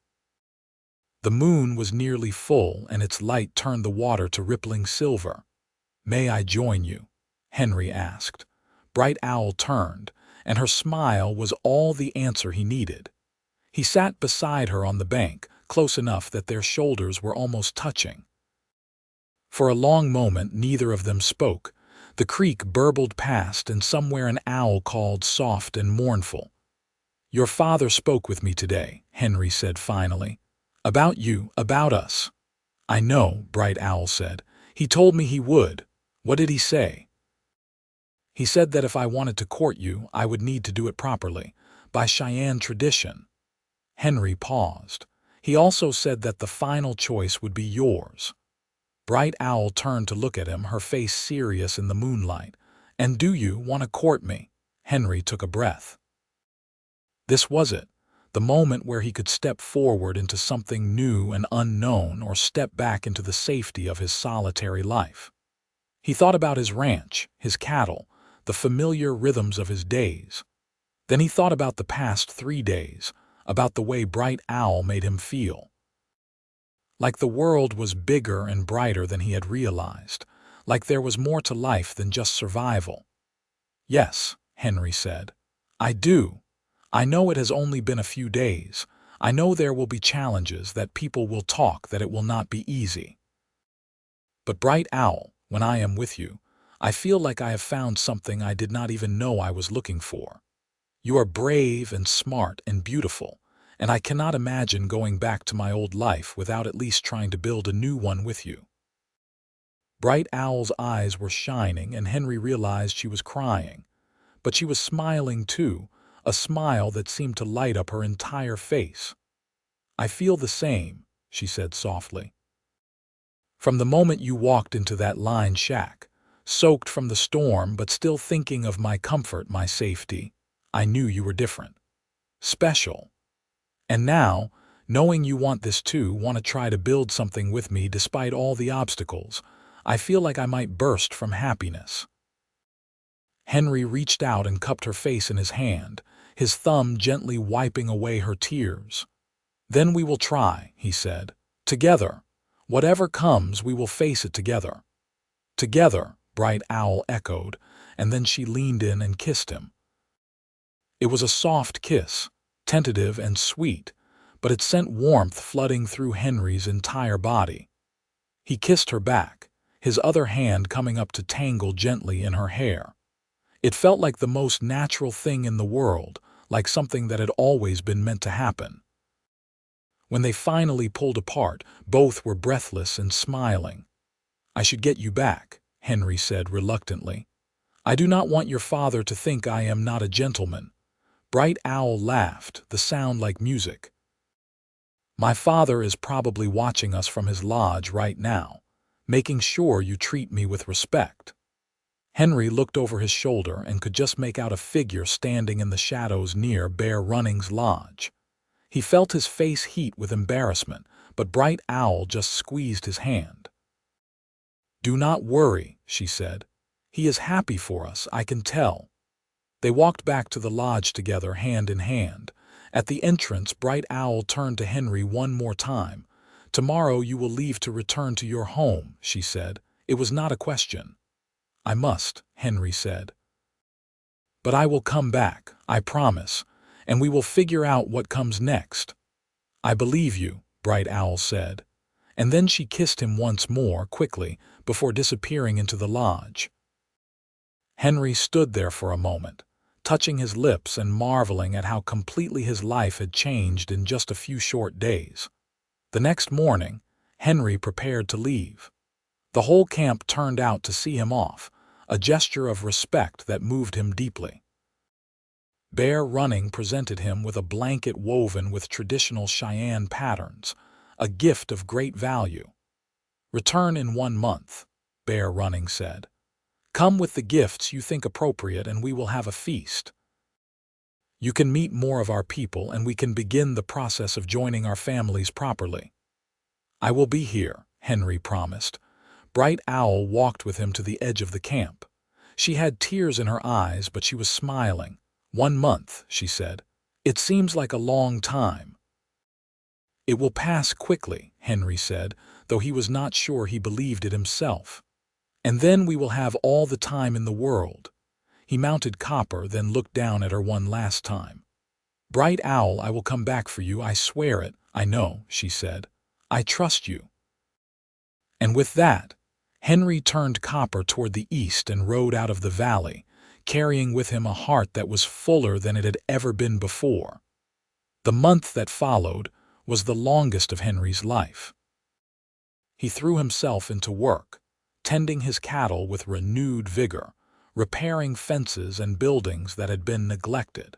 [SPEAKER 1] The moon was nearly full and its light turned the water to rippling silver. "May I join you?" Henry asked. Bright Owl turned, and her smile was all the answer he needed. He sat beside her on the bank, close enough that their shoulders were almost touching. For a long moment neither of them spoke. The creek burbled past and somewhere an owl called soft and mournful. "Your father spoke with me today," Henry said finally. "About you, about us." "I know," Bright Owl said. "He told me he would. What did he say?" "He said that if I wanted to court you, I would need to do it properly, by Cheyenne tradition." Henry paused. "He also said that the final choice would be yours." Bright Owl turned to look at him, her face serious in the moonlight. "And do you want to court me?" Henry took a breath. This was it, the moment where he could step forward into something new and unknown or step back into the safety of his solitary life. He thought about his ranch, his cattle, the familiar rhythms of his days. Then he thought about the past 3 days, about the way Bright Owl made him feel. Like the world was bigger and brighter than he had realized, like there was more to life than just survival. "Yes," Henry said. "I do. I know it has only been a few days. I know there will be challenges, that people will talk, that it will not be easy. But Bright Owl, when I am with you, I feel like I have found something I did not even know I was looking for. You are brave and smart and beautiful, and I cannot imagine going back to my old life without at least trying to build a new one with you." Bright Owl's eyes were shining, and Henry realized she was crying. But she was smiling too, a smile that seemed to light up her entire face. "I feel the same," she said softly. "From the moment you walked into that lined shack, soaked from the storm but still thinking of my comfort, my safety, I knew you were different. Special. And now, knowing you want this too, want to try to build something with me despite all the obstacles, I feel like I might burst from happiness." Henry reached out and cupped her face in his hand, his thumb gently wiping away her tears. "Then we will try," he said. "Together. Whatever comes, we will face it together." "Together," Bright Owl echoed, and then she leaned in and kissed him. It was a soft kiss, tentative and sweet, but it sent warmth flooding through Henry's entire body. He kissed her back, his other hand coming up to tangle gently in her hair. It felt like the most natural thing in the world, like something that had always been meant to happen. When they finally pulled apart, both were breathless and smiling. "I should get you back," Henry said reluctantly. "I do not want your father to think I am not a gentleman." Bright Owl laughed, the sound like music. "My father is probably watching us from his lodge right now, making sure you treat me with respect." Henry looked over his shoulder and could just make out a figure standing in the shadows near Bear Running's lodge. He felt his face heat with embarrassment, but Bright Owl just squeezed his hand. "Do not worry," she said. "He is happy for us, I can tell." They walked back to the lodge together, hand in hand. At the entrance, Bright Owl turned to Henry one more time. "Tomorrow you will leave to return to your home," she said. It was not a question. "I must," Henry said. "But I will come back, I promise, and we will figure out what comes next." "I believe you," Bright Owl said. And then she kissed him once more, quickly, before disappearing into the lodge. Henry stood there for a moment, touching his lips and marveling at how completely his life had changed in just a few short days. The next morning, Henry prepared to leave. The whole camp turned out to see him off, a gesture of respect that moved him deeply. Bear Running presented him with a blanket woven with traditional Cheyenne patterns, a gift of great value. "Return in 1 month," Bear Running said. "Come with the gifts you think appropriate and we will have a feast. You can meet more of our people and we can begin the process of joining our families properly." "I will be here," Henry promised. Bright Owl walked with him to the edge of the camp. She had tears in her eyes, but she was smiling. "1 month," she said. "It seems like a long time." "It will pass quickly," Henry said, though he was not sure he believed it himself. "And then we will have all the time in the world." He mounted Copper, then looked down at her one last time. "Bright Owl, I will come back for you, I swear it." "I know," she said. "I trust you." And with that, Henry turned Copper toward the east and rode out of the valley, carrying with him a heart that was fuller than it had ever been before. The month that followed was the longest of Henry's life. He threw himself into work, tending his cattle with renewed vigor, repairing fences and buildings that had been neglected.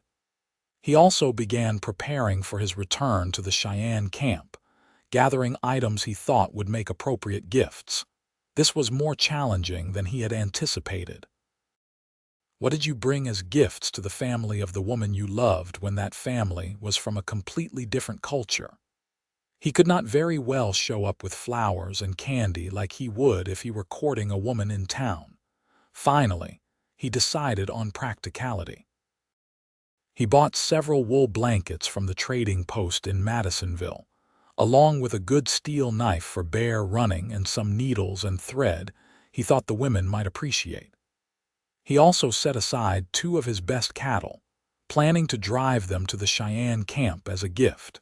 [SPEAKER 1] He also began preparing for his return to the Cheyenne camp, gathering items he thought would make appropriate gifts. This was more challenging than he had anticipated. "What did you bring as gifts to the family of the woman you loved when that family was from a completely different culture?" He could not very well show up with flowers and candy like he would if he were courting a woman in town. Finally, he decided on practicality. He bought several wool blankets from the trading post in Madisonville, along with a good steel knife for Bear Running and some needles and thread he thought the women might appreciate. He also set aside 2 of his best cattle, planning to drive them to the Cheyenne camp as a gift.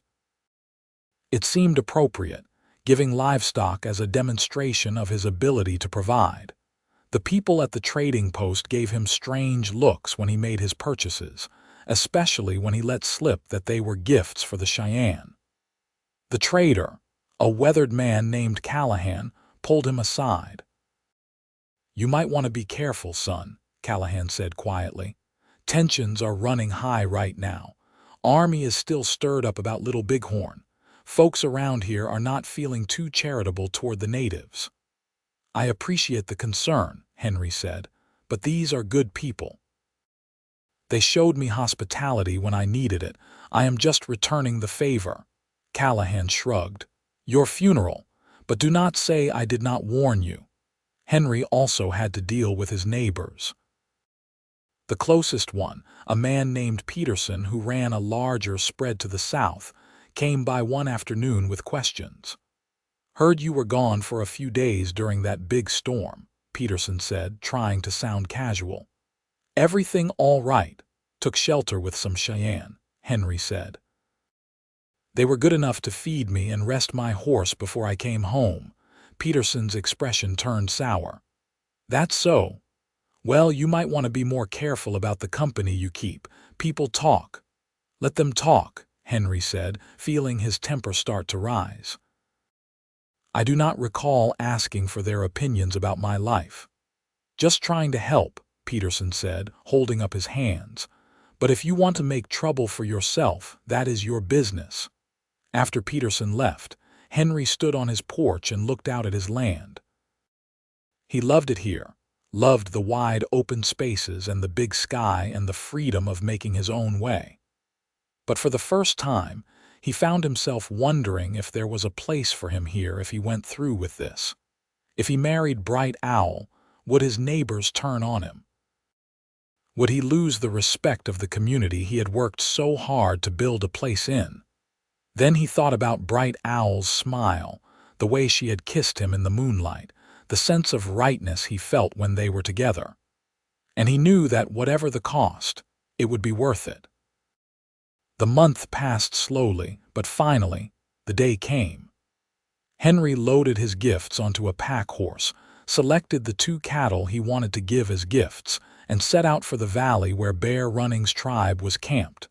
[SPEAKER 1] It seemed appropriate, giving livestock as a demonstration of his ability to provide. The people at the trading post gave him strange looks when he made his purchases, especially when he let slip that they were gifts for the Cheyenne. The trader, a weathered man named Callahan, pulled him aside. "You might want to be careful, son," Callahan said quietly. "Tensions are running high right now. Army is still stirred up about Little Bighorn. Folks around here are not feeling too charitable toward the natives." "I appreciate the concern," Henry said, "but these are good people. They showed me hospitality when I needed it. I am just returning the favor." Callahan shrugged. "Your funeral, but do not say I did not warn you." Henry also had to deal with his neighbors. The closest one, a man named Peterson who ran a larger spread to the south, came by one afternoon with questions. "Heard you were gone for a few days during that big storm," Peterson said, trying to sound casual. "Everything all right. Took shelter with some Cheyenne," Henry said. "They were good enough to feed me and rest my horse before I came home." Peterson's expression turned sour. That's so. Well, you might want to be more careful about the company you keep. People talk. Let them talk, Henry said, feeling his temper start to rise. I do not recall asking for their opinions about my life. Just trying to help, Peterson said, holding up his hands. But if you want to make trouble for yourself, that is your business. After Peterson left, Henry stood on his porch and looked out at his land. He loved it here, loved the wide open spaces and the big sky and the freedom of making his own way. But for the first time, he found himself wondering if there was a place for him here if he went through with this. If he married Bright Owl, would his neighbors turn on him? Would he lose the respect of the community he had worked so hard to build a place in? Then he thought about Bright Owl's smile, the way she had kissed him in the moonlight, the sense of rightness he felt when they were together. And he knew that whatever the cost, it would be worth it. The month passed slowly, but finally, the day came. Henry loaded his gifts onto a pack horse, selected the 2 cattle he wanted to give as gifts, and set out for the valley where Bear Running's tribe was camped.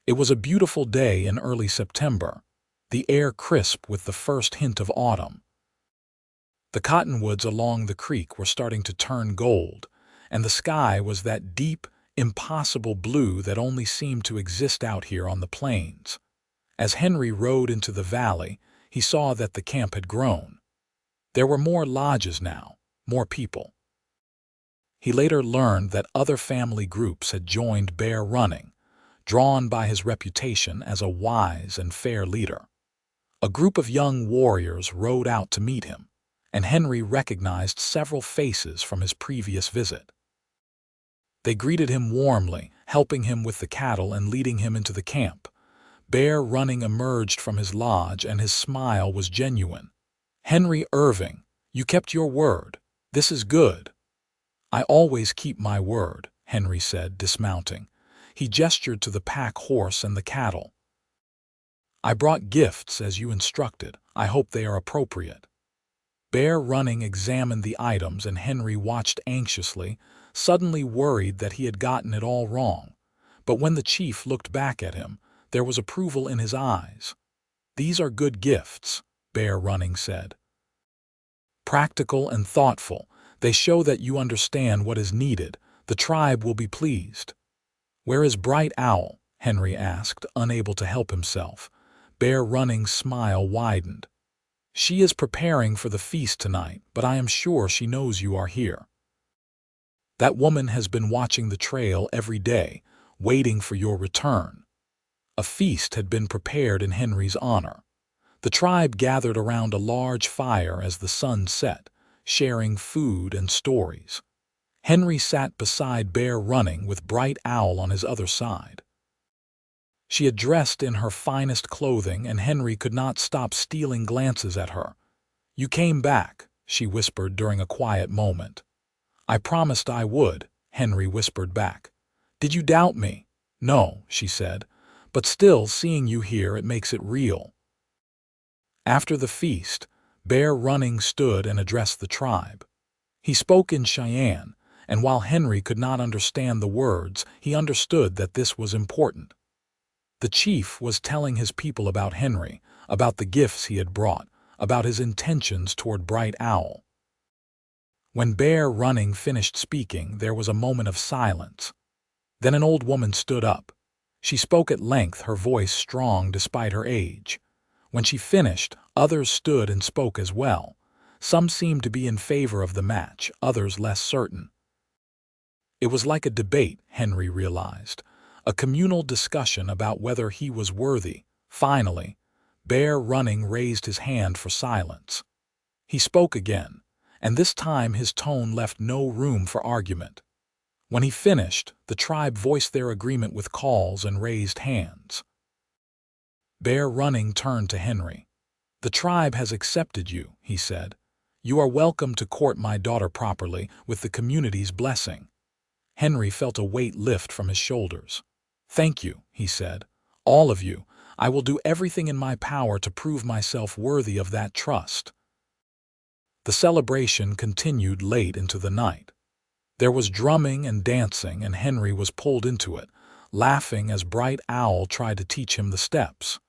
[SPEAKER 1] It was a beautiful day in early September, the air crisp with the first hint of autumn. The cottonwoods along the creek were starting to turn gold, and the sky was that deep, impossible blue that only seemed to exist out here on the plains. As Henry rode into the valley, he saw that the camp had grown. There were more lodges now, more people. He later learned that other family groups had joined Bear Running, drawn by his reputation as a wise and fair leader. A group of young warriors rode out to meet him, and Henry recognized several faces from his previous visit. They greeted him warmly, helping him with the cattle and leading him into the camp. Bear Running emerged from his lodge, and his smile was genuine. "Henry Irving, you kept your word. This is good." "I always keep my word," Henry said, dismounting. He gestured to the pack horse and the cattle. "I brought gifts as you instructed. I hope they are appropriate." Bear Running examined the items, and Henry watched anxiously, suddenly worried that he had gotten it all wrong. But when the chief looked back at him, there was approval in his eyes. "These are good gifts," Bear Running said. "Practical and thoughtful. They show that you understand what is needed. The tribe will be pleased." "Where is Bright Owl?" Henry asked, unable to help himself. Bear Running's smile widened. "She is preparing for the feast tonight, but I am sure she knows you are here. That woman has been watching the trail every day, waiting for your return." A feast had been prepared in Henry's honor. The tribe gathered around a large fire as the sun set, sharing food and stories. Henry sat beside Bear Running with Bright Owl on his other side. She had dressed in her finest clothing, and Henry could not stop stealing glances at her. "You came back," she whispered during a quiet moment. "I promised I would," Henry whispered back. "Did you doubt me?" "No," she said. "But still, seeing you here, it makes it real." After the feast, Bear Running stood and addressed the tribe. He spoke in Cheyenne, and while Henry could not understand the words, he understood that this was important. The chief was telling his people about Henry, about the gifts he had brought, about his intentions toward Bright Owl. When Bear Running finished speaking, there was a moment of silence. Then an old woman stood up. She spoke at length, her voice strong despite her age. When she finished, others stood and spoke as well. Some seemed to be in favor of the match, others less certain. It was like a debate, Henry realized, a communal discussion about whether he was worthy. Finally, Bear Running raised his hand for silence. He spoke again, and this time his tone left no room for argument. When he finished, the tribe voiced their agreement with calls and raised hands. Bear Running turned to Henry. "The tribe has accepted you," he said. "You are welcome to court my daughter properly, with the community's blessing." Henry felt a weight lift from his shoulders. "Thank you," he said. "All of you. I will do everything in my power to prove myself worthy of that trust." The celebration continued late into the night. There was drumming and dancing, and Henry was pulled into it, laughing as Bright Owl tried to teach him the steps.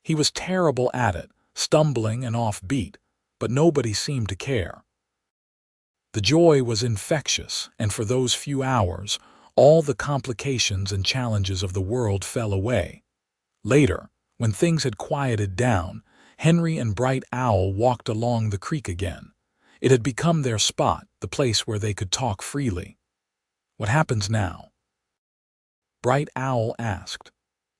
[SPEAKER 1] He was terrible at it, stumbling and off beat, but nobody seemed to care. The joy was infectious, and for those few hours, all the complications and challenges of the world fell away. Later, when things had quieted down, Henry and Bright Owl walked along the creek again. It had become their spot, the place where they could talk freely. "What happens now?" Bright Owl asked.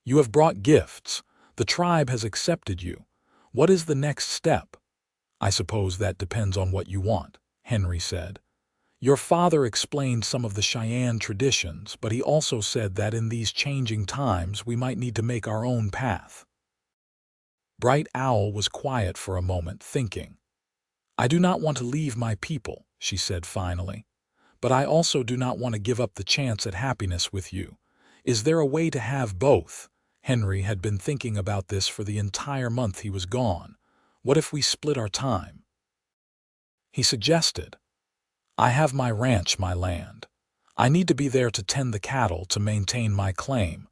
[SPEAKER 1] "You have brought gifts. The tribe has accepted you. What is the next step?" "I suppose that depends on what you want," Henry said. "Your father explained some of the Cheyenne traditions, but he also said that in these changing times we might need to make our own path." Bright Owl was quiet for a moment, thinking. "I do not want to leave my people," she said finally, "but I also do not want to give up the chance at happiness with you. Is there a way to have both?" Henry had been thinking about this for the entire month he was gone. "What if we split our time?" He suggested, "I have my ranch, my land. I need to be there to tend the cattle, to maintain my claim.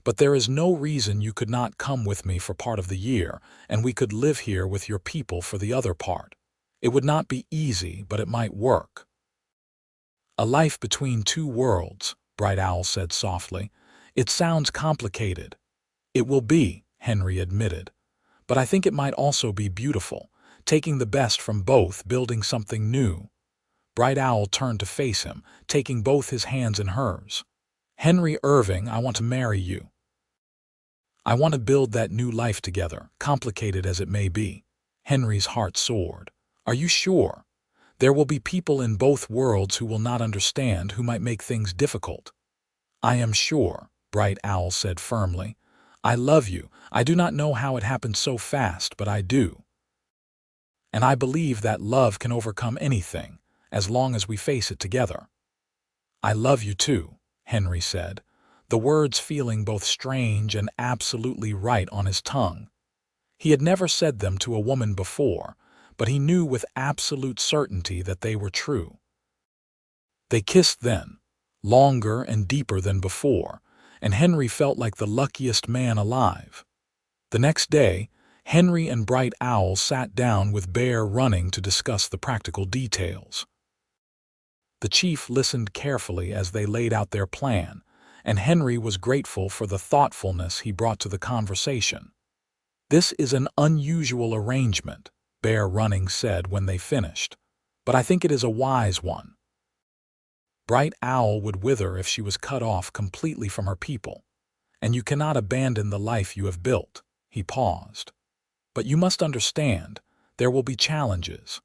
[SPEAKER 1] But there is no reason you could not come with me for part of the year, and we could live here with your people for the other part. It would not be easy, but it might work." "A life between two worlds," Bright Owl said softly. "It sounds complicated." "It will be," Henry admitted. "But I think it might also be beautiful, taking the best from both, building something new." Bright Owl turned to face him, taking both his hands in hers. "Henry Irving, I want to marry you. I want to build that new life together, complicated as it may be." Henry's heart soared. "Are you sure? There will be people in both worlds who will not understand, who might make things difficult." "I am sure," Bright Owl said firmly. "I love you. I do not know how it happened so fast, but I do. And I believe that love can overcome anything, as long as we face it together." "I love you too," Henry said, the words feeling both strange and absolutely right on his tongue. He had never said them to a woman before, but he knew with absolute certainty that they were true. They kissed then, longer and deeper than before, and Henry felt like the luckiest man alive. The next day, Henry and Bright Owl sat down with Bear Running to discuss the practical details. The chief listened carefully as they laid out their plan, and Henry was grateful for the thoughtfulness he brought to the conversation. "This is an unusual arrangement," Bear Running said when they finished, "but I think it is a wise one. Bright Owl would wither if she was cut off completely from her people, and you cannot abandon the life you have built." He paused. "But you must understand, there will be challenges.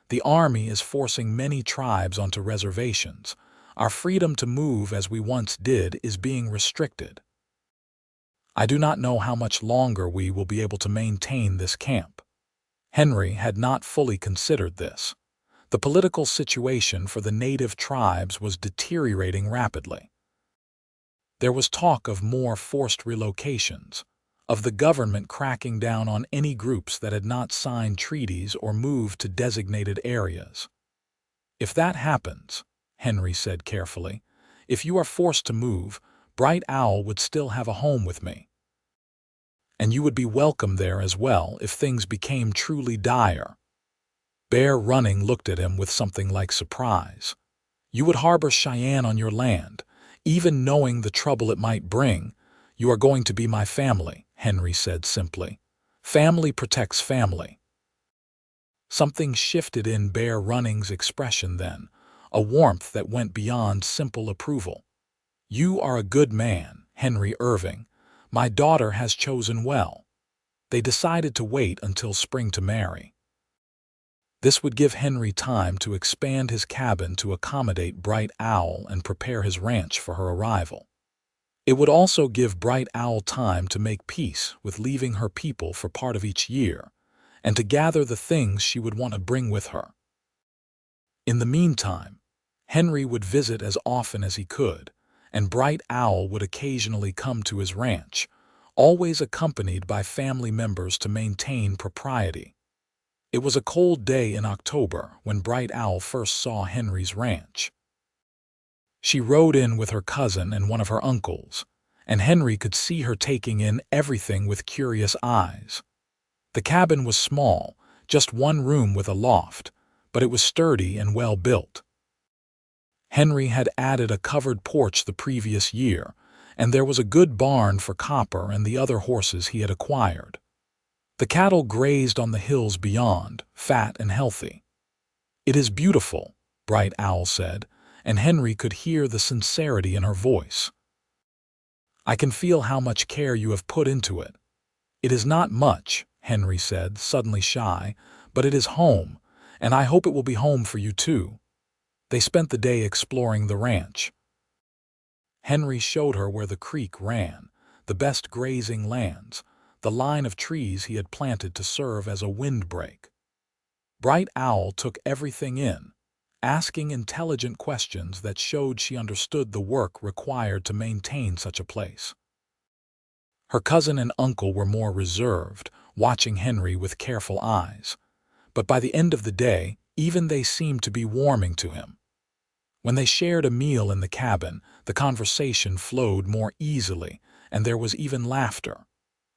[SPEAKER 1] The army is forcing many tribes onto reservations. Our freedom to move as we once did is being restricted. I do not know how much longer we will be able to maintain this camp." Henry had not fully considered this. The political situation for the native tribes was deteriorating rapidly. There was talk of more forced relocations, of the government cracking down on any groups that had not signed treaties or moved to designated areas. "If that happens," Henry said carefully, "if you are forced to move, Bright Owl would still have a home with me. And you would be welcome there as well if things became truly dire." Bear Running looked at him with something like surprise. "You would harbor Cheyenne on your land, even knowing the trouble it might bring. You are going to be my family," Henry said simply. "Family protects family." Something shifted in Bear Running's expression then, a warmth that went beyond simple approval. "You are a good man, Henry Irving. My daughter has chosen well." They decided to wait until spring to marry. This would give Henry time to expand his cabin to accommodate Bright Owl and prepare his ranch for her arrival. It would also give Bright Owl time to make peace with leaving her people for part of each year, and to gather the things she would want to bring with her. In the meantime, Henry would visit as often as he could, and Bright Owl would occasionally come to his ranch, always accompanied by family members to maintain propriety. It was a cold day in October when Bright Owl first saw Henry's ranch. She rode in with her cousin and one of her uncles, and Henry could see her taking in everything with curious eyes. The cabin was small, just one room with a loft, but it was sturdy and well built. Henry had added a covered porch the previous year, and there was a good barn for Copper and the other horses he had acquired. The cattle grazed on the hills beyond, fat and healthy. "It is beautiful," Bright Owl said, and Henry could hear the sincerity in her voice. "I can feel how much care you have put into it." "It is not much," Henry said, suddenly shy, "but it is home, and I hope it will be home for you too." They spent the day exploring the ranch. Henry showed her where the creek ran, the best grazing lands, the line of trees he had planted to serve as a windbreak. Bright Owl took everything in, asking intelligent questions that showed she understood the work required to maintain such a place. Her cousin and uncle were more reserved, watching Henry with careful eyes. But by the end of the day, even they seemed to be warming to him. When they shared a meal in the cabin, the conversation flowed more easily, and there was even laughter.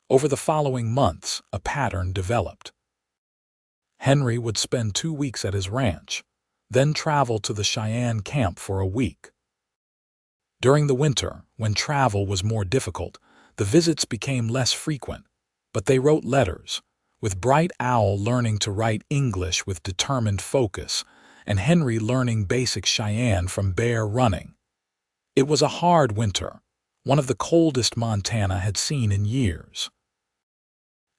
[SPEAKER 1] Over the following months, a pattern developed. Henry would spend 2 weeks at his ranch, then travel to the Cheyenne camp for a week. During the winter, when travel was more difficult, the visits became less frequent, but they wrote letters, with Bright Owl learning to write English with determined focus, and Henry learning basic Cheyenne from bear running. It was a hard winter, one of the coldest Montana had seen in years.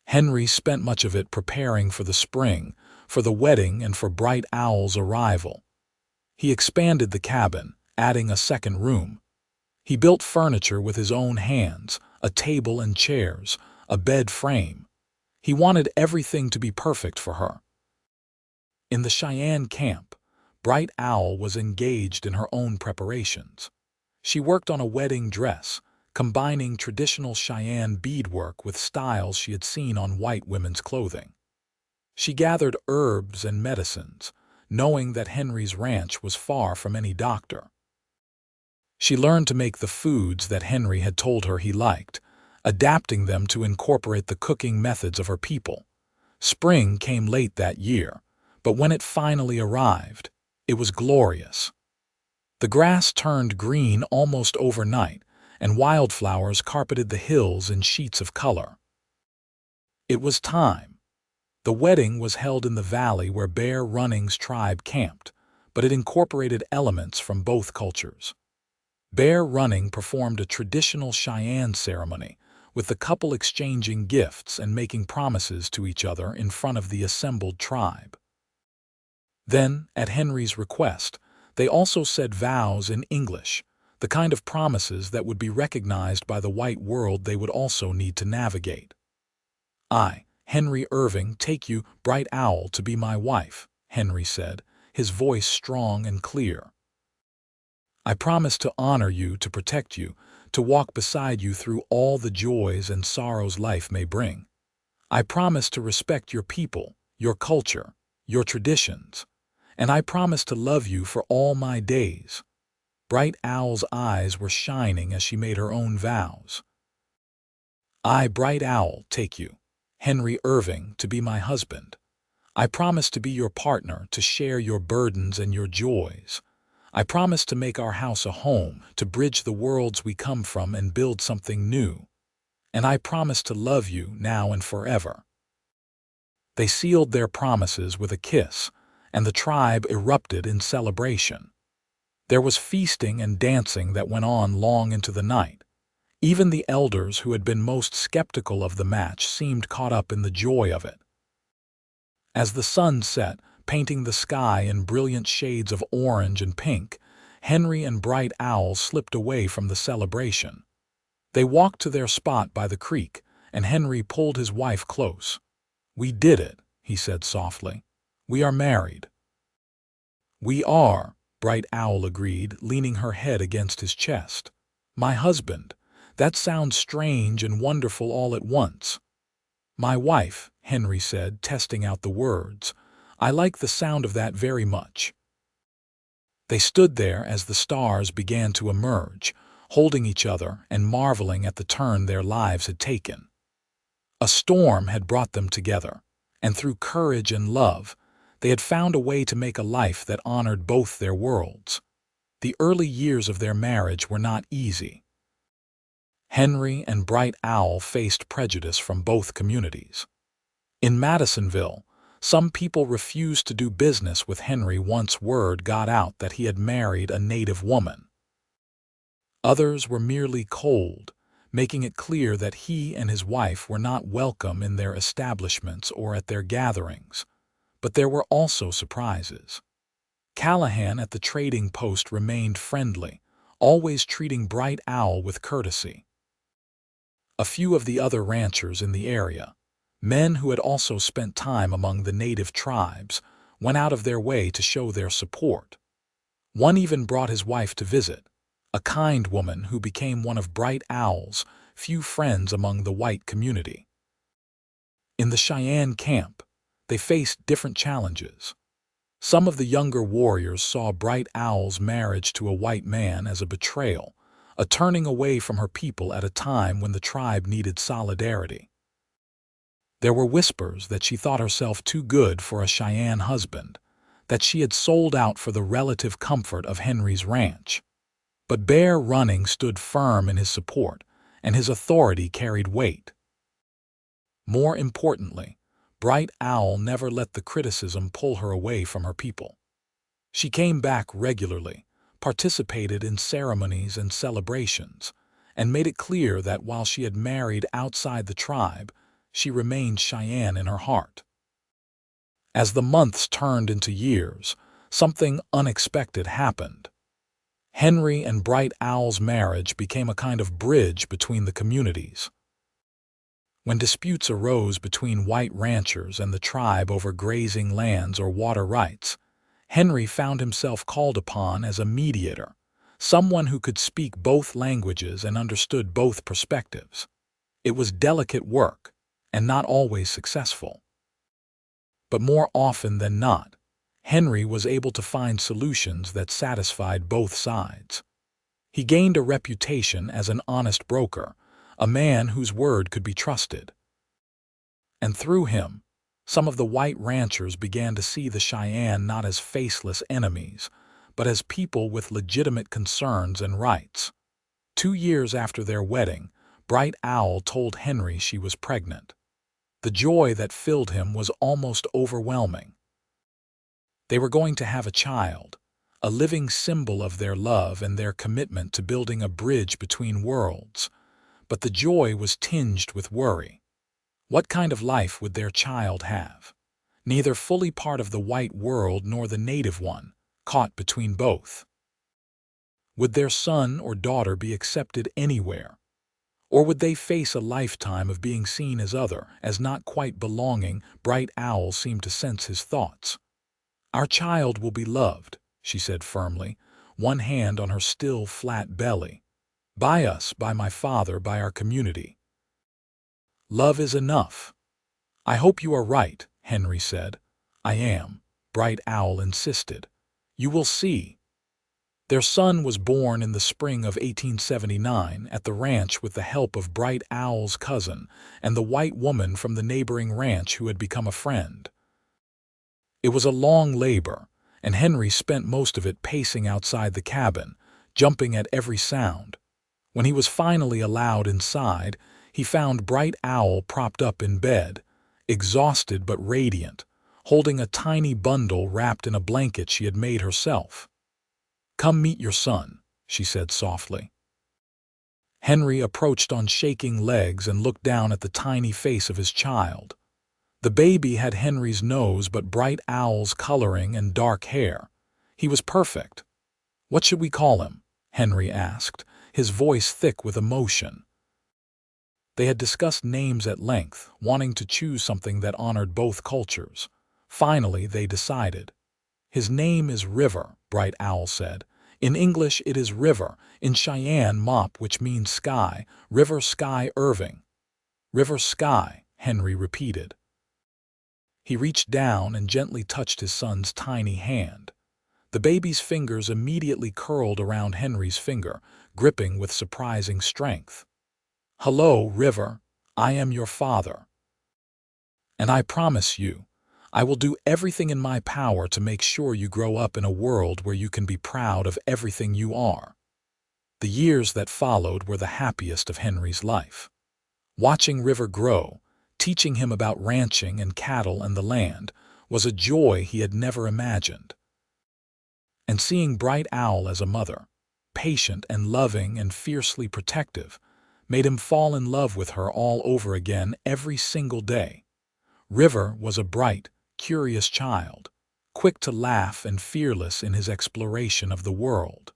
[SPEAKER 1] Henry spent much of it preparing for the spring, for the wedding, and for Bright Owl's arrival. He expanded the cabin, adding a second room. He built furniture with his own hands, a table and chairs, a bed frame. He wanted everything to be perfect for her. In the Cheyenne camp, Bright Owl was engaged in her own preparations. She worked on a wedding dress, combining traditional Cheyenne beadwork with styles she had seen on white women's clothing. She gathered herbs and medicines, knowing that Henry's ranch was far from any doctor. She learned to make the foods that Henry had told her he liked, adapting them to incorporate the cooking methods of her people. Spring came late that year, but when it finally arrived, it was glorious. The grass turned green almost overnight, and wildflowers carpeted the hills in sheets of color. It was time. The wedding was held in the valley where Bear Running's tribe camped, but it incorporated elements from both cultures. Bear Running performed a traditional Cheyenne ceremony, with the couple exchanging gifts and making promises to each other in front of the assembled tribe. Then, at Henry's request, they also said vows in English, the kind of promises that would be recognized by the white world they would also need to navigate. "I, Henry Irving, take you, Bright Owl, to be my wife," Henry said, his voice strong and clear. "I promise to honor you, to protect you, to walk beside you through all the joys and sorrows life may bring. I promise to respect your people, your culture, your traditions, and I promise to love you for all my days." Bright Owl's eyes were shining as she made her own vows. "I, Bright Owl, take you, Henry Irving, to be my husband. I promise to be your partner, to share your burdens and your joys. I promise to make our house a home, to bridge the worlds we come from and build something new. And I promise to love you now and forever." They sealed their promises with a kiss, and the tribe erupted in celebration. There was feasting and dancing that went on long into the night. Even the elders who had been most skeptical of the match seemed caught up in the joy of it. As the sun set, painting the sky in brilliant shades of orange and pink, Henry and Bright Owl slipped away from the celebration. They walked to their spot by the creek, and Henry pulled his wife close. "We did it," he said softly. "We are married." "We are," Bright Owl agreed, leaning her head against his chest. "My husband. That sounds strange and wonderful all at once." "My wife," Henry said, testing out the words. "I like the sound of that very much." They stood there as the stars began to emerge, holding each other and marveling at the turn their lives had taken. A storm had brought them together, and through courage and love, they had found a way to make a life that honored both their worlds. The early years of their marriage were not easy. Henry and Bright Owl faced prejudice from both communities. In Madisonville, some people refused to do business with Henry once word got out that he had married a native woman. Others were merely cold, making it clear that he and his wife were not welcome in their establishments or at their gatherings. But there were also surprises. Callahan at the trading post remained friendly, always treating Bright Owl with courtesy. A few of the other ranchers in the area, men who had also spent time among the native tribes, went out of their way to show their support. One even brought his wife to visit, a kind woman who became one of Bright Owl's few friends among the white community. In the Cheyenne camp, they faced different challenges. Some of the younger warriors saw Bright Owl's marriage to a white man as a betrayal, a turning away from her people at a time when the tribe needed solidarity. There were whispers that she thought herself too good for a Cheyenne husband, that she had sold out for the relative comfort of Henry's ranch. But Bear Running stood firm in his support, and his authority carried weight. More importantly, Bright Owl never let the criticism pull her away from her people. She came back regularly, participated in ceremonies and celebrations, and made it clear that while she had married outside the tribe, she remained Cheyenne in her heart. As the months turned into years, something unexpected happened. Henry and Bright Owl's marriage became a kind of bridge between the communities. When disputes arose between white ranchers and the tribe over grazing lands or water rights, Henry found himself called upon as a mediator, someone who could speak both languages and understood both perspectives. It was delicate work, and not always successful. But more often than not, Henry was able to find solutions that satisfied both sides. He gained a reputation as an honest broker, a man whose word could be trusted. And through him, some of the white ranchers began to see the Cheyenne not as faceless enemies, but as people with legitimate concerns and rights. 2 years after their wedding, Bright Owl told Henry she was pregnant. The joy that filled him was almost overwhelming. They were going to have a child, a living symbol of their love and their commitment to building a bridge between worlds. But the joy was tinged with worry. What kind of life would their child have? Neither fully part of the white world nor the native one, caught between both. Would their son or daughter be accepted anywhere? Or would they face a lifetime of being seen as other, as not quite belonging? Bright Owl seemed to sense his thoughts. "Our child will be loved," she said firmly, one hand on her still flat belly. "By us, by my father, by our community. Love is enough." "I hope you are right," Henry said. "I am," Bright Owl insisted. "You will see." Their son was born in the spring of 1879 at the ranch with the help of Bright Owl's cousin and the white woman from the neighboring ranch who had become a friend. It was a long labor, and Henry spent most of it pacing outside the cabin, jumping at every sound. When he was finally allowed inside, he found Bright Owl propped up in bed, exhausted but radiant, holding a tiny bundle wrapped in a blanket she had made herself. "Come meet your son," she said softly. Henry approached on shaking legs and looked down at the tiny face of his child. The baby had Henry's nose but Bright Owl's coloring and dark hair. He was perfect. "What should we call him?" Henry asked, his voice thick with emotion. They had discussed names at length, wanting to choose something that honored both cultures. Finally, they decided. "His name is River," Bright Owl said. "In English it is River, in Cheyenne Mop, which means sky, River Sky Irving." "River Sky," Henry repeated. He reached down and gently touched his son's tiny hand. The baby's fingers immediately curled around Henry's finger, gripping with surprising strength. "Hello, River. I am your father. And I promise you, I will do everything in my power to make sure you grow up in a world where you can be proud of everything you are." The years that followed were the happiest of Henry's life. Watching River grow, teaching him about ranching and cattle and the land, was a joy he had never imagined. And seeing Bright Owl as a mother, patient and loving and fiercely protective, made him fall in love with her all over again every single day. River was a bright, curious child, quick to laugh and fearless in his exploration of the world.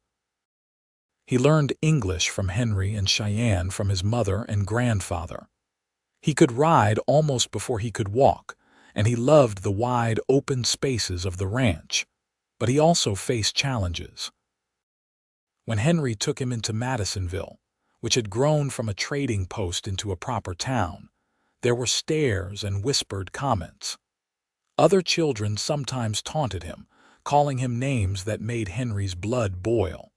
[SPEAKER 1] He learned English from Henry and Cheyenne from his mother and grandfather. He could ride almost before he could walk, and he loved the wide, open spaces of the ranch. But he also faced challenges. When Henry took him into Madisonville, which had grown from a trading post into a proper town, there were stares and whispered comments. Other children sometimes taunted him, calling him names that made Henry's blood boil.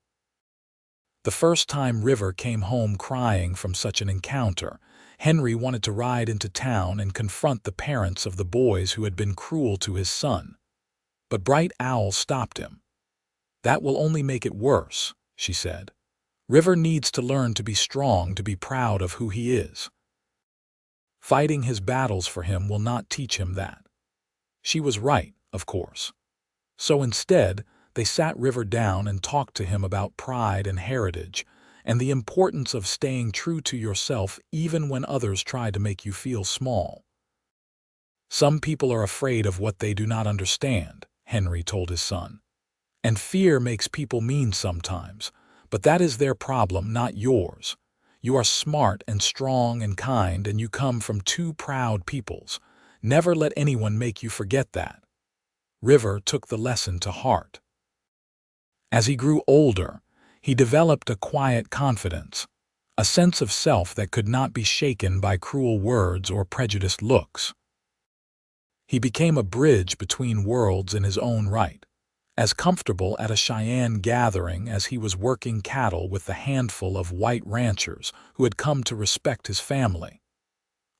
[SPEAKER 1] The first time River came home crying from such an encounter, Henry wanted to ride into town and confront the parents of the boys who had been cruel to his son. But Bright Owl stopped him. "That will only make it worse," she said. "River needs to learn to be strong, to be proud of who he is. Fighting his battles for him will not teach him that." She was right, of course. So instead, they sat River down and talked to him about pride and heritage, and the importance of staying true to yourself even when others try to make you feel small. "Some people are afraid of what they do not understand," Henry told his son. "And fear makes people mean sometimes, but that is their problem, not yours. You are smart and strong and kind, and you come from two proud peoples. Never let anyone make you forget that." River took the lesson to heart. As he grew older, he developed a quiet confidence, a sense of self that could not be shaken by cruel words or prejudiced looks. He became a bridge between worlds in his own right, as comfortable at a Cheyenne gathering as he was working cattle with the handful of white ranchers who had come to respect his family.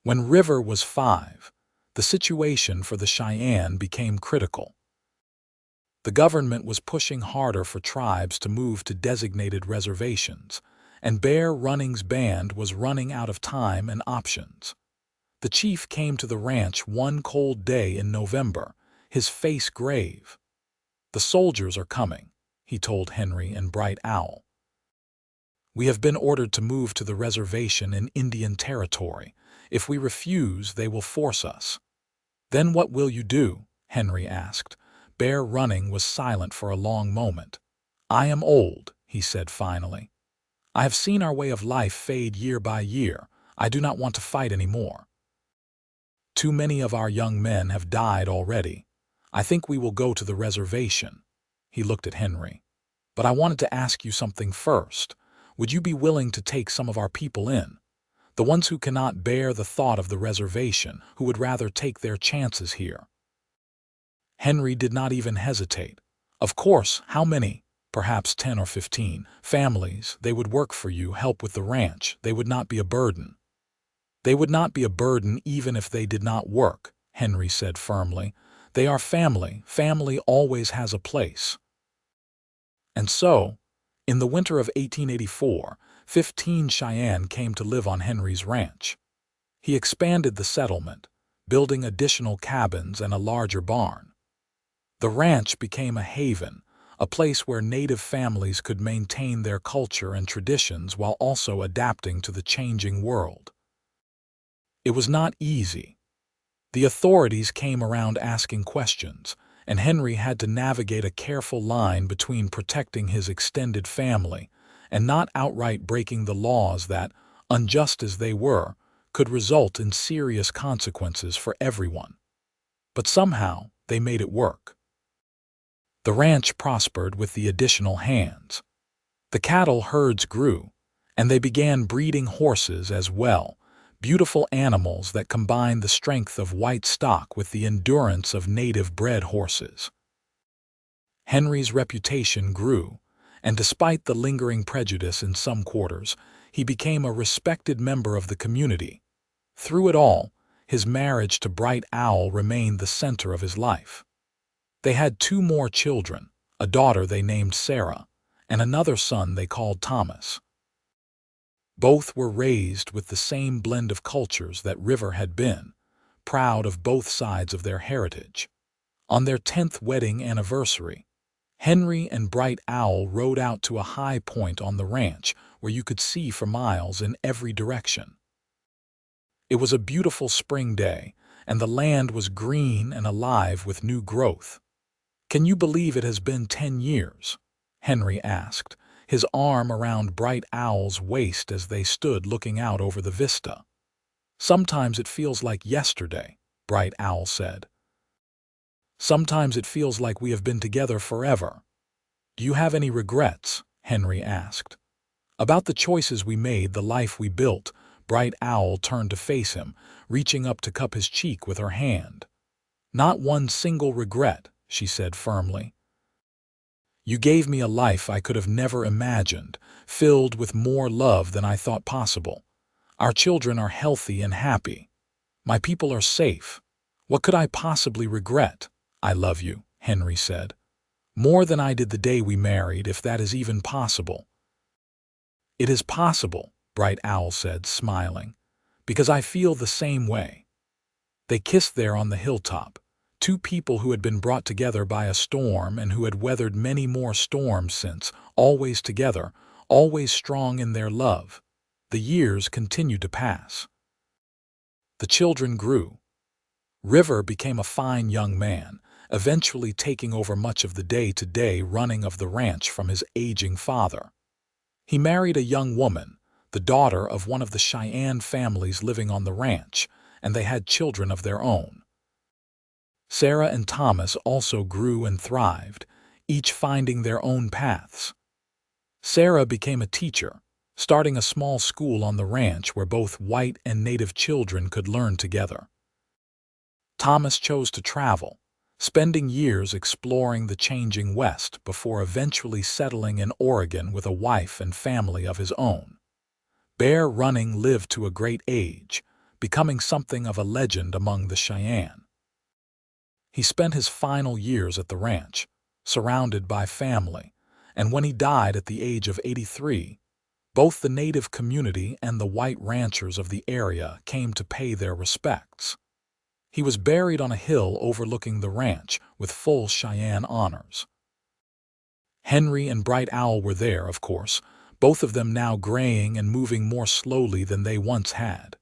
[SPEAKER 1] When River was 5, the situation for the Cheyenne became critical. The government was pushing harder for tribes to move to designated reservations, and Bear Running's band was running out of time and options. The chief came to the ranch one cold day in November, his face grave. "The soldiers are coming," he told Henry and Bright Owl. "We have been ordered to move to the reservation in Indian Territory. If we refuse, they will force us." "Then what will you do?" Henry asked. Bear Running was silent for a long moment. "I am old," he said finally. "I have seen our way of life fade year by year. I do not want to fight anymore. Too many of our young men have died already. I think we will go to the reservation." He looked at Henry. "But I wanted to ask you something first. Would you be willing to take some of our people in? The ones who cannot bear the thought of the reservation, who would rather take their chances here?" Henry did not even hesitate. "Of course, how many? Perhaps 10 or 15 families. They would work for you, help with the ranch. They would not be a burden." "They would not be a burden even if they did not work," Henry said firmly. "They are family. Family always has a place." And so, in the winter of 1884, 15 Cheyenne came to live on Henry's ranch. He expanded the settlement, building additional cabins and a larger barn. The ranch became a haven, a place where native families could maintain their culture and traditions while also adapting to the changing world. It was not easy. The authorities came around asking questions, and Henry had to navigate a careful line between protecting his extended family and not outright breaking the laws that, unjust as they were, could result in serious consequences for everyone. But somehow they made it work. The ranch prospered with the additional hands. The cattle herds grew, and they began breeding horses as well, beautiful animals that combined the strength of white stock with the endurance of native-bred horses. Henry's reputation grew, and despite the lingering prejudice in some quarters, he became a respected member of the community. Through it all, his marriage to Bright Owl remained the center of his life. They had 2 more children, a daughter they named Sarah, and another son they called Thomas. Both were raised with the same blend of cultures that River had been, proud of both sides of their heritage. On their 10th wedding anniversary, Henry and Bright Owl rode out to a high point on the ranch where you could see for miles in every direction. It was a beautiful spring day, and the land was green and alive with new growth. "Can you believe it has been 10 years?" Henry asked, his arm around Bright Owl's waist as they stood looking out over the vista. "Sometimes it feels like yesterday," Bright Owl said. "Sometimes it feels like we have been together forever." "Do you have any regrets?" Henry asked. "About the choices we made, the life we built?" Bright Owl turned to face him, reaching up to cup his cheek with her hand. "Not one single regret," she said firmly. "You gave me a life I could have never imagined, filled with more love than I thought possible. Our children are healthy and happy. My people are safe. What could I possibly regret?" "I love you," Henry said. "More than I did the day we married, if that is even possible." "It is possible," Bright Owl said, smiling, "because I feel the same way." They kissed there on the hilltop, 2 people who had been brought together by a storm and who had weathered many more storms since, always together, always strong in their love. The years continued to pass. The children grew. River became a fine young man, eventually taking over much of the day-to-day running of the ranch from his aging father. He married a young woman, the daughter of one of the Cheyenne families living on the ranch, and they had children of their own. Sarah and Thomas also grew and thrived, each finding their own paths. Sarah became a teacher, starting a small school on the ranch where both white and native children could learn together. Thomas chose to travel, spending years exploring the changing West before eventually settling in Oregon with a wife and family of his own. Bear Running lived to a great age, becoming something of a legend among the Cheyenne. He spent his final years at the ranch, surrounded by family, and when he died at the age of 83, both the native community and the white ranchers of the area came to pay their respects. He was buried on a hill overlooking the ranch with full Cheyenne honors. Henry and Bright Owl were there, of course, both of them now graying and moving more slowly than they once had.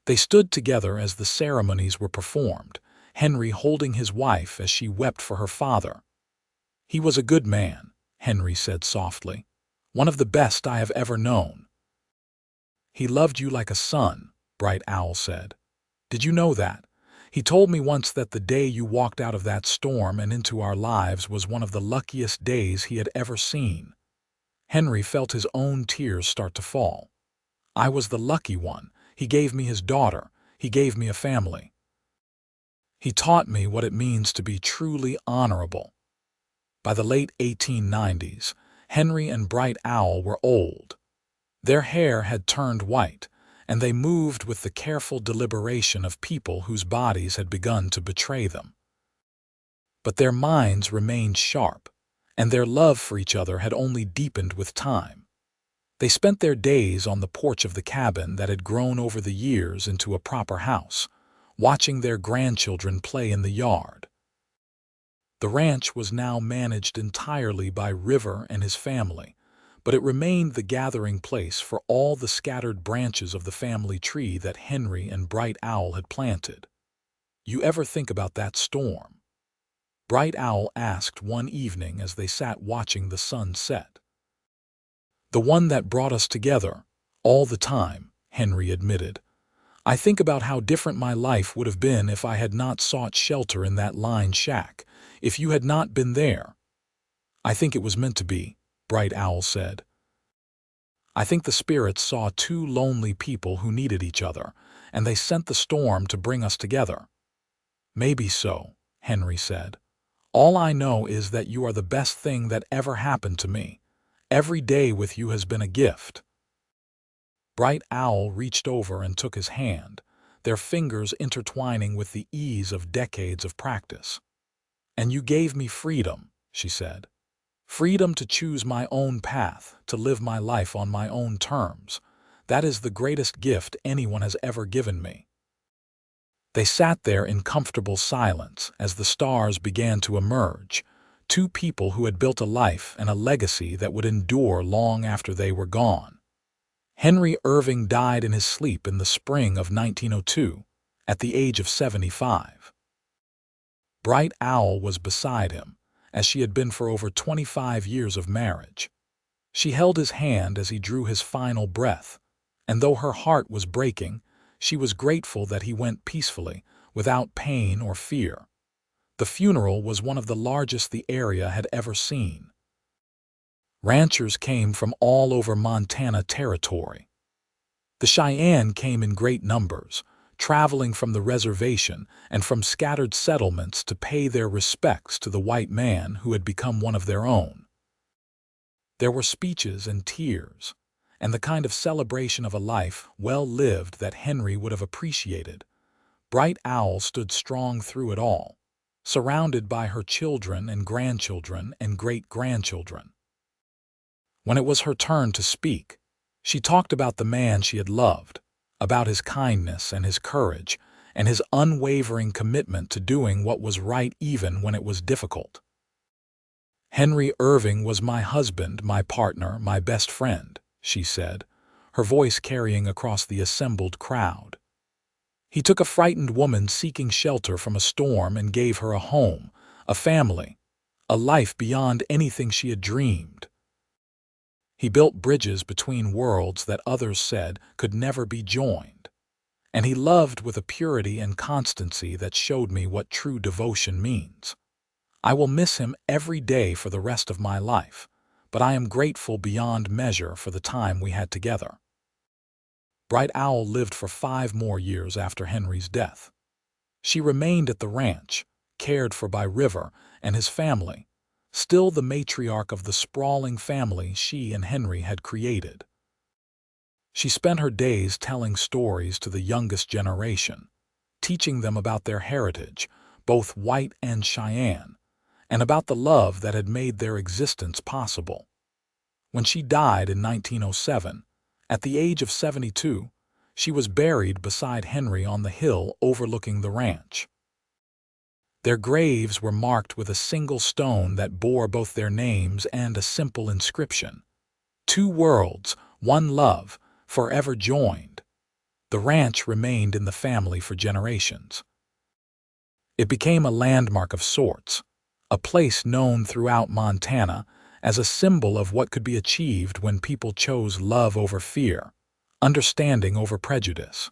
[SPEAKER 1] They stood together as the ceremonies were performed, Henry holding his wife as she wept for her father. "He was a good man," Henry said softly. "One of the best I have ever known." "He loved you like a son," Bright Owl said. "Did you know that? He told me once that the day you walked out of that storm and into our lives was one of the luckiest days he had ever seen." Henry felt his own tears start to fall. "I was the lucky one. He gave me his daughter. He gave me a family. He taught me what it means to be truly honorable." By the late 1890s, Henry and Bright Owl were old. Their hair had turned white, and they moved with the careful deliberation of people whose bodies had begun to betray them. But their minds remained sharp, and their love for each other had only deepened with time. They spent their days on the porch of the cabin that had grown over the years into a proper house, watching their grandchildren play in the yard. The ranch was now managed entirely by River and his family, but it remained the gathering place for all the scattered branches of the family tree that Henry and Bright Owl had planted. "You ever think about that storm?" Bright Owl asked one evening as they sat watching the sun set. "The one that brought us together, all the time," Henry admitted. "I think about how different my life would have been if I had not sought shelter in that lined shack, if you had not been there." "I think it was meant to be," Bright Owl said. "I think the spirits saw 2 lonely people who needed each other, and they sent the storm to bring us together." "Maybe so," Henry said. "All I know is that you are the best thing that ever happened to me. Every day with you has been a gift." Bright Owl reached over and took his hand, their fingers intertwining with the ease of decades of practice. "And you gave me freedom," she said. "Freedom to choose my own path, to live my life on my own terms. That is the greatest gift anyone has ever given me." They sat there in comfortable silence as the stars began to emerge, two people who had built a life and a legacy that would endure long after they were gone. Henry Irving died in his sleep in the spring of 1902, at the age of 75. Bright Owl was beside him, as she had been for over 25 years of marriage. She held his hand as he drew his final breath, and though her heart was breaking, she was grateful that he went peacefully, without pain or fear. The funeral was one of the largest the area had ever seen. Ranchers came from all over Montana territory. The Cheyenne came in great numbers, traveling from the reservation and from scattered settlements to pay their respects to the white man who had become one of their own. There were speeches and tears, and the kind of celebration of a life well lived that Henry would have appreciated. Bright Owl stood strong through it all, surrounded by her children and grandchildren and great-grandchildren. When it was her turn to speak, she talked about the man she had loved, about his kindness and his courage, and his unwavering commitment to doing what was right even when it was difficult. "Henry Irving was my husband, my partner, my best friend," she said, her voice carrying across the assembled crowd. "He took a frightened woman seeking shelter from a storm and gave her a home, a family, a life beyond anything she had dreamed. He built bridges between worlds that others said could never be joined. And he loved with a purity and constancy that showed me what true devotion means. I will miss him every day for the rest of my life, but I am grateful beyond measure for the time we had together." Bright Owl lived for 5 more years after Henry's death. She remained at the ranch, cared for by River and his family, still the matriarch of the sprawling family she and Henry had created. She spent her days telling stories to the youngest generation, teaching them about their heritage, both white and Cheyenne, and about the love that had made their existence possible. When she died in 1907, at the age of 72, she was buried beside Henry on the hill overlooking the ranch. Their graves were marked with a single stone that bore both their names and a simple inscription: "Two worlds, one love, forever joined." The ranch remained in the family for generations. It became a landmark of sorts, a place known throughout Montana as a symbol of what could be achieved when people chose love over fear, understanding over prejudice.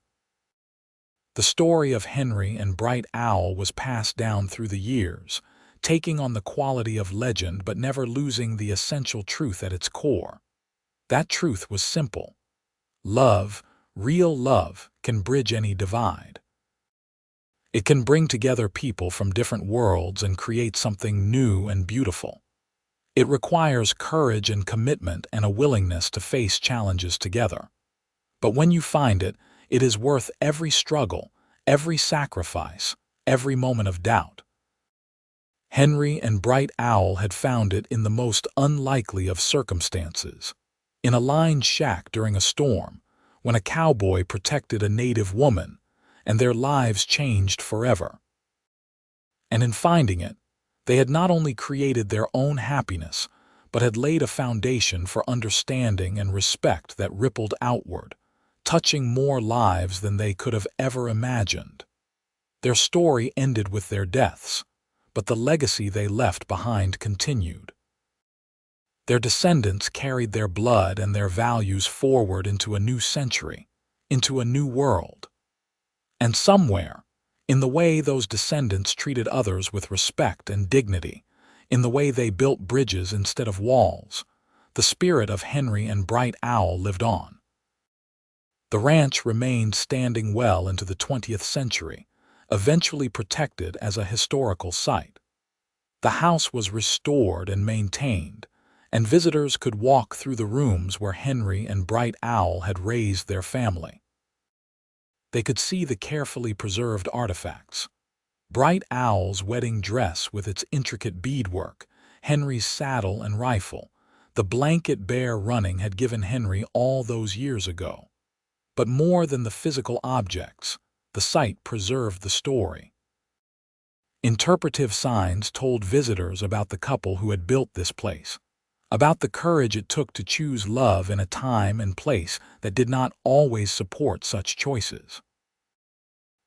[SPEAKER 1] The story of Henry and Bright Owl was passed down through the years, taking on the quality of legend but never losing the essential truth at its core. That truth was simple. Love, real love, can bridge any divide. It can bring together people from different worlds and create something new and beautiful. It requires courage and commitment and a willingness to face challenges together. But when you find it, it is worth every struggle, every sacrifice, every moment of doubt. Henry and Bright Owl had found it in the most unlikely of circumstances. In a lined shack during a storm, when a cowboy protected a native woman, and their lives changed forever. And in finding it, they had not only created their own happiness, but had laid a foundation for understanding and respect that rippled outward, touching more lives than they could have ever imagined. Their story ended with their deaths, but the legacy they left behind continued. Their descendants carried their blood and their values forward into a new century, into a new world. And somewhere, in the way those descendants treated others with respect and dignity, in the way they built bridges instead of walls, the spirit of Henry and Bright Owl lived on. The ranch remained standing well into the 20th century, eventually protected as a historical site. The house was restored and maintained, and visitors could walk through the rooms where Henry and Bright Owl had raised their family. They could see the carefully preserved artifacts. Bright Owl's wedding dress with its intricate beadwork, Henry's saddle and rifle, the blanket bear running had given Henry all those years ago. But more than the physical objects, the site preserved the story. Interpretive signs told visitors about the couple who had built this place, about the courage it took to choose love in a time and place that did not always support such choices.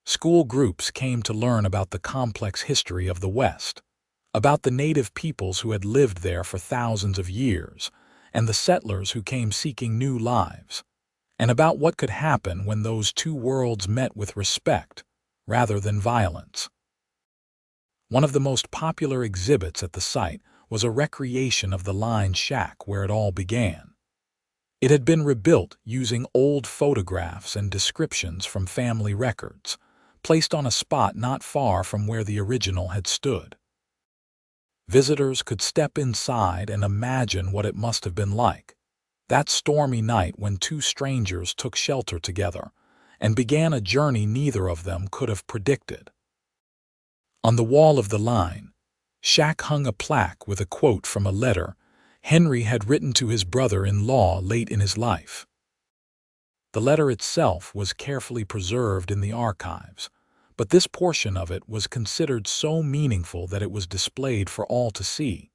[SPEAKER 1] School groups came to learn about the complex history of the West, about the native peoples who had lived there for thousands of years, and the settlers who came seeking new lives, and about what could happen when those two worlds met with respect rather than violence. One of the most popular exhibits at the site was a recreation of the line shack where it all began. It had been rebuilt using old photographs and descriptions from family records, placed on a spot not far from where the original had stood. Visitors could step inside and imagine what it must have been like, that stormy night when two strangers took shelter together and began a journey neither of them could have predicted. On the wall of the line shack hung a plaque with a quote from a letter Henry had written to his brother-in-law late in his life. The letter itself was carefully preserved in the archives, but this portion of it was considered so meaningful that it was displayed for all to see.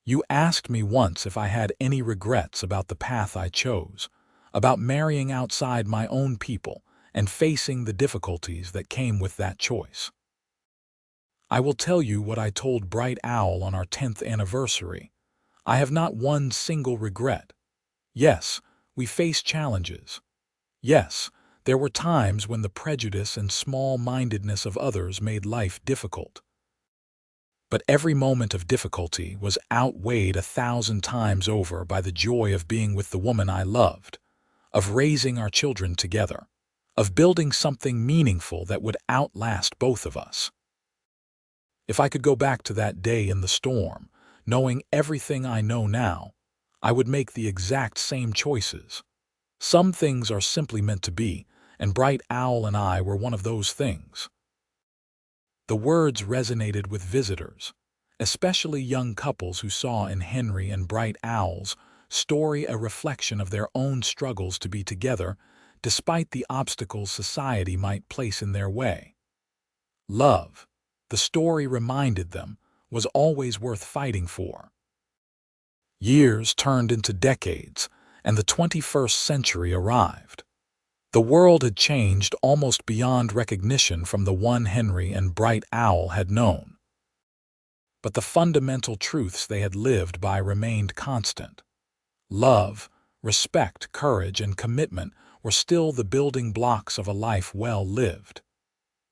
[SPEAKER 1] You asked me once if I had any regrets about the path I chose, about marrying outside my own people and facing the difficulties that came with that choice. I will tell you what I told Bright Owl on our 10th anniversary. I have not one single regret. Yes, we faced challenges. Yes, there were times when the prejudice and small-mindedness of others made life difficult. But every moment of difficulty was outweighed 1,000 times over by the joy of being with the woman I loved, of raising our children together, of building something meaningful that would outlast both of us. If I could go back to that day in the storm, knowing everything I know now, I would make the exact same choices. Some things are simply meant to be, and Bright Owl and I were one of those things. The words resonated with visitors, especially young couples who saw in Henry and Bright Owl's story a reflection of their own struggles to be together despite the obstacles society might place in their way. Love, the story reminded them, was always worth fighting for. Years turned into decades, and the 21st century arrived. The world had changed almost beyond recognition from the one Henry and Bright Owl had known. But the fundamental truths they had lived by remained constant. Love, respect, courage, and commitment were still the building blocks of a life well lived.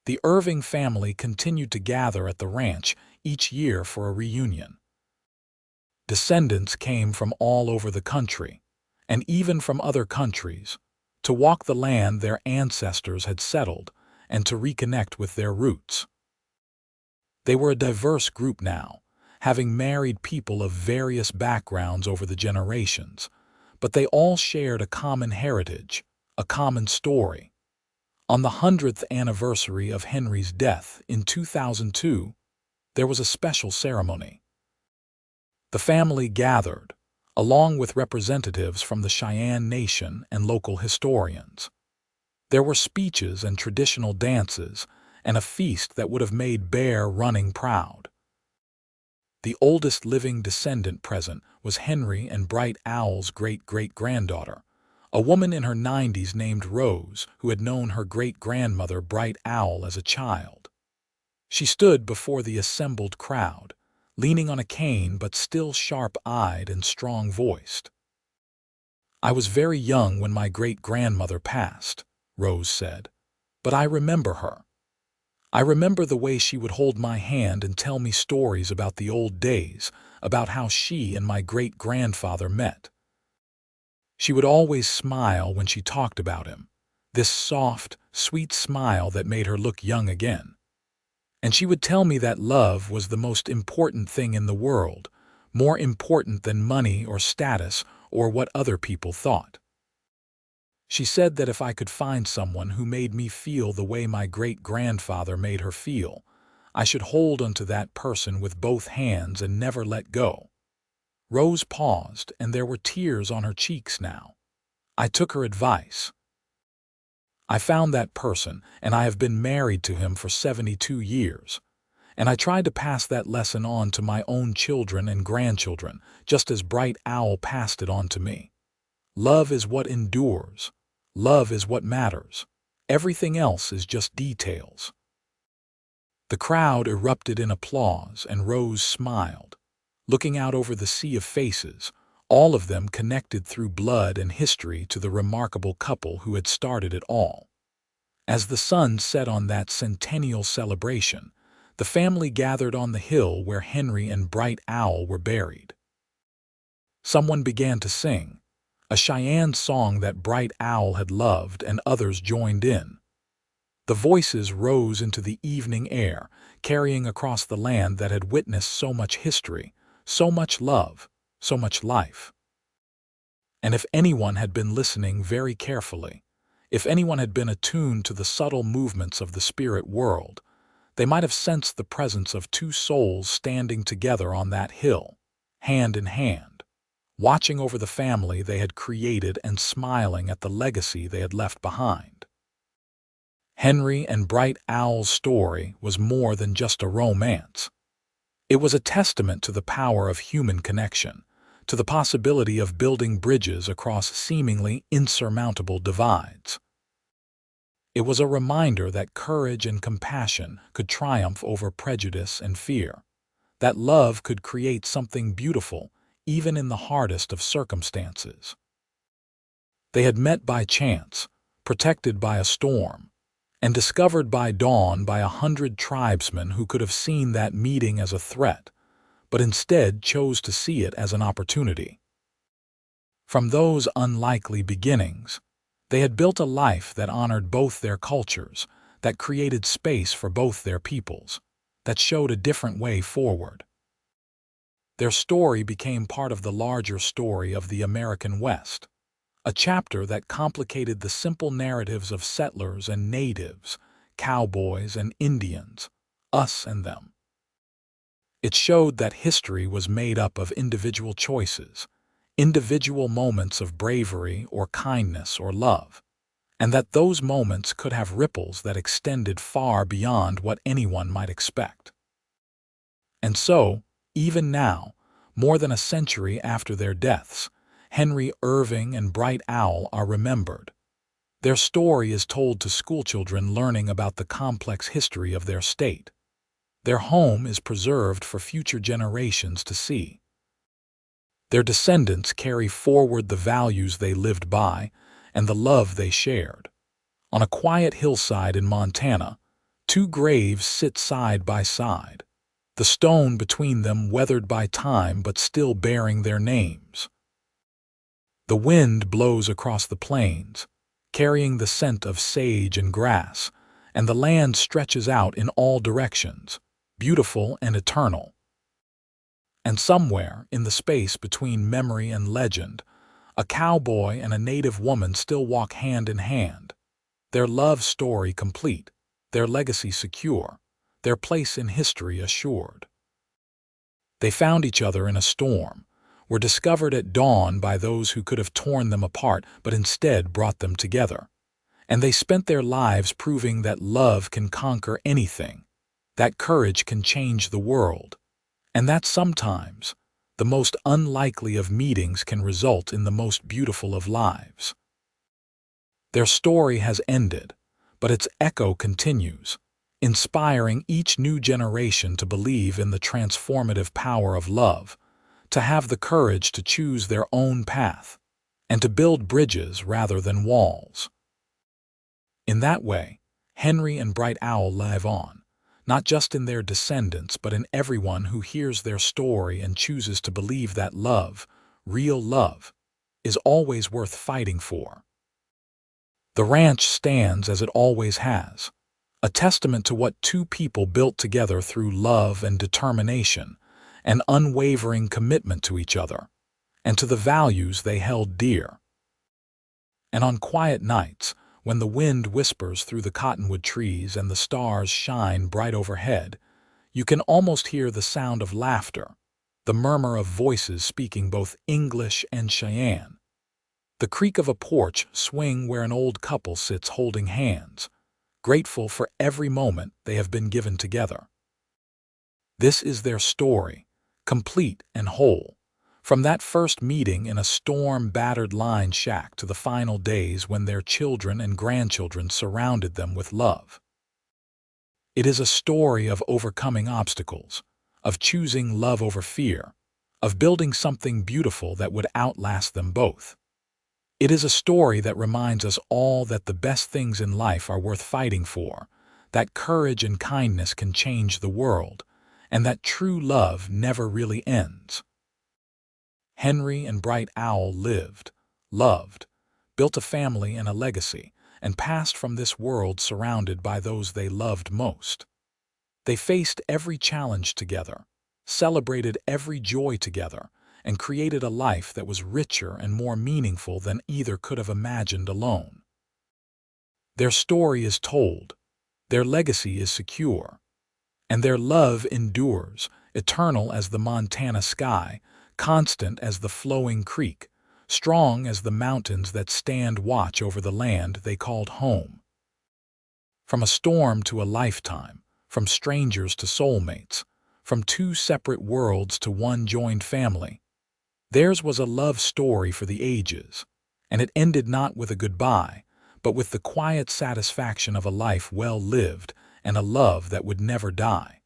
[SPEAKER 1] The Irving family continued to gather at the ranch each year for a reunion. Descendants came from all over the country, and even from other countries, to walk the land their ancestors had settled and to reconnect with their roots. They were a diverse group now, having married people of various backgrounds over the generations, but they all shared a common heritage, a common story. On the 100th anniversary of Henry's death in 2002, there was a special ceremony. The family gathered, along with representatives from the Cheyenne Nation and local historians. There were speeches and traditional dances, and a feast that would have made bear running proud. The oldest living descendant present was Henry and Bright Owl's great-great-granddaughter, a woman in her 90s named Rose who had known her great-grandmother Bright Owl as a child. She stood before the assembled crowd, leaning on a cane but still sharp-eyed and strong-voiced. "I was very young when my great-grandmother passed," Rose said, "but I remember her. I remember the way she would hold my hand and tell me stories about the old days, about how she and my great-grandfather met. She would always smile when she talked about him, this soft, sweet smile that made her look young again. And she would tell me that love was the most important thing in the world, more important than money or status or what other people thought. She said that if I could find someone who made me feel the way my great-grandfather made her feel, I should hold onto that person with both hands and never let go. Rose paused, and there were tears on her cheeks now. I took her advice. I found that person, and I have been married to him for 72 years. And I tried to pass that lesson on to my own children and grandchildren, just as Bright Owl passed it on to me. Love is what endures. Love is what matters. Everything else is just details. The crowd erupted in applause, and Rose smiled, looking out over the sea of faces, all of them connected through blood and history to the remarkable couple who had started it all. As the sun set on that centennial celebration, the family gathered on the hill where Henry and Bright Owl were buried. Someone began to sing, a Cheyenne song that Bright Owl had loved, and others joined in. The voices rose into the evening air, carrying across the land that had witnessed so much history, so much love, so much life. And if anyone had been listening very carefully, if anyone had been attuned to the subtle movements of the spirit world, they might have sensed the presence of two souls standing together on that hill, hand in hand, watching over the family they had created and smiling at the legacy they had left behind. Henry and Bright Owl's story was more than just a romance. It was a testament to the power of human connection, to the possibility of building bridges across seemingly insurmountable divides. It was a reminder that courage and compassion could triumph over prejudice and fear, that love could create something beautiful even in the hardest of circumstances. They had met by chance, protected by a storm, and discovered by dawn by 100 tribesmen who could have seen that meeting as a threat, but instead chose to see it as an opportunity. From those unlikely beginnings, they had built a life that honored both their cultures, that created space for both their peoples, that showed a different way forward. Their story became part of the larger story of the American West, a chapter that complicated the simple narratives of settlers and natives, cowboys and Indians, us and them. It showed that history was made up of individual choices, individual moments of bravery or kindness or love, and that those moments could have ripples that extended far beyond what anyone might expect. And so, even now, more than a century after their deaths, Henry Irving and Bright Owl are remembered. Their story is told to schoolchildren learning about the complex history of their state. Their home is preserved for future generations to see. Their descendants carry forward the values they lived by and the love they shared. On a quiet hillside in Montana, two graves sit side by side, the stone between them weathered by time but still bearing their names. The wind blows across the plains, carrying the scent of sage and grass, and the land stretches out in all directions, beautiful and eternal. And somewhere, in the space between memory and legend, a cowboy and a native woman still walk hand in hand, their love story complete, their legacy secure, their place in history assured. They found each other in a storm, were discovered at dawn by those who could have torn them apart but instead brought them together. And they spent their lives proving that love can conquer anything, that courage can change the world, and that sometimes the most unlikely of meetings can result in the most beautiful of lives. Their story has ended, but its echo continues, inspiring each new generation to believe in the transformative power of love, to have the courage to choose their own path, and to build bridges rather than walls. In that way, Henry and Bright Owl live on, not just in their descendants but in everyone who hears their story and chooses to believe that love, real love, is always worth fighting for. The ranch stands as it always has, a testament to what two people built together through love and determination, an unwavering commitment to each other, and to the values they held dear. And on quiet nights, when the wind whispers through the cottonwood trees and the stars shine bright overhead, you can almost hear the sound of laughter, the murmur of voices speaking both English and Cheyenne, the creak of a porch swing where an old couple sits holding hands, grateful for every moment they have been given together. This is their story, complete and whole, from that first meeting in a storm-battered line shack to the final days when their children and grandchildren surrounded them with love. It is a story of overcoming obstacles, of choosing love over fear, of building something beautiful that would outlast them both. It is a story that reminds us all that the best things in life are worth fighting for, that courage and kindness can change the world, and that true love never really ends. Henry and Bright Owl lived, loved, built a family and a legacy, and passed from this world surrounded by those they loved most. They faced every challenge together, celebrated every joy together, and created a life that was richer and more meaningful than either could have imagined alone. Their story is told, their legacy is secure, and their love endures, eternal as the Montana sky, constant as the flowing creek, strong as the mountains that stand watch over the land they called home. From a storm to a lifetime, from strangers to soulmates, from two separate worlds to one joined family, theirs was a love story for the ages, and it ended not with a goodbye, but with the quiet satisfaction of a life well lived and a love that would never die.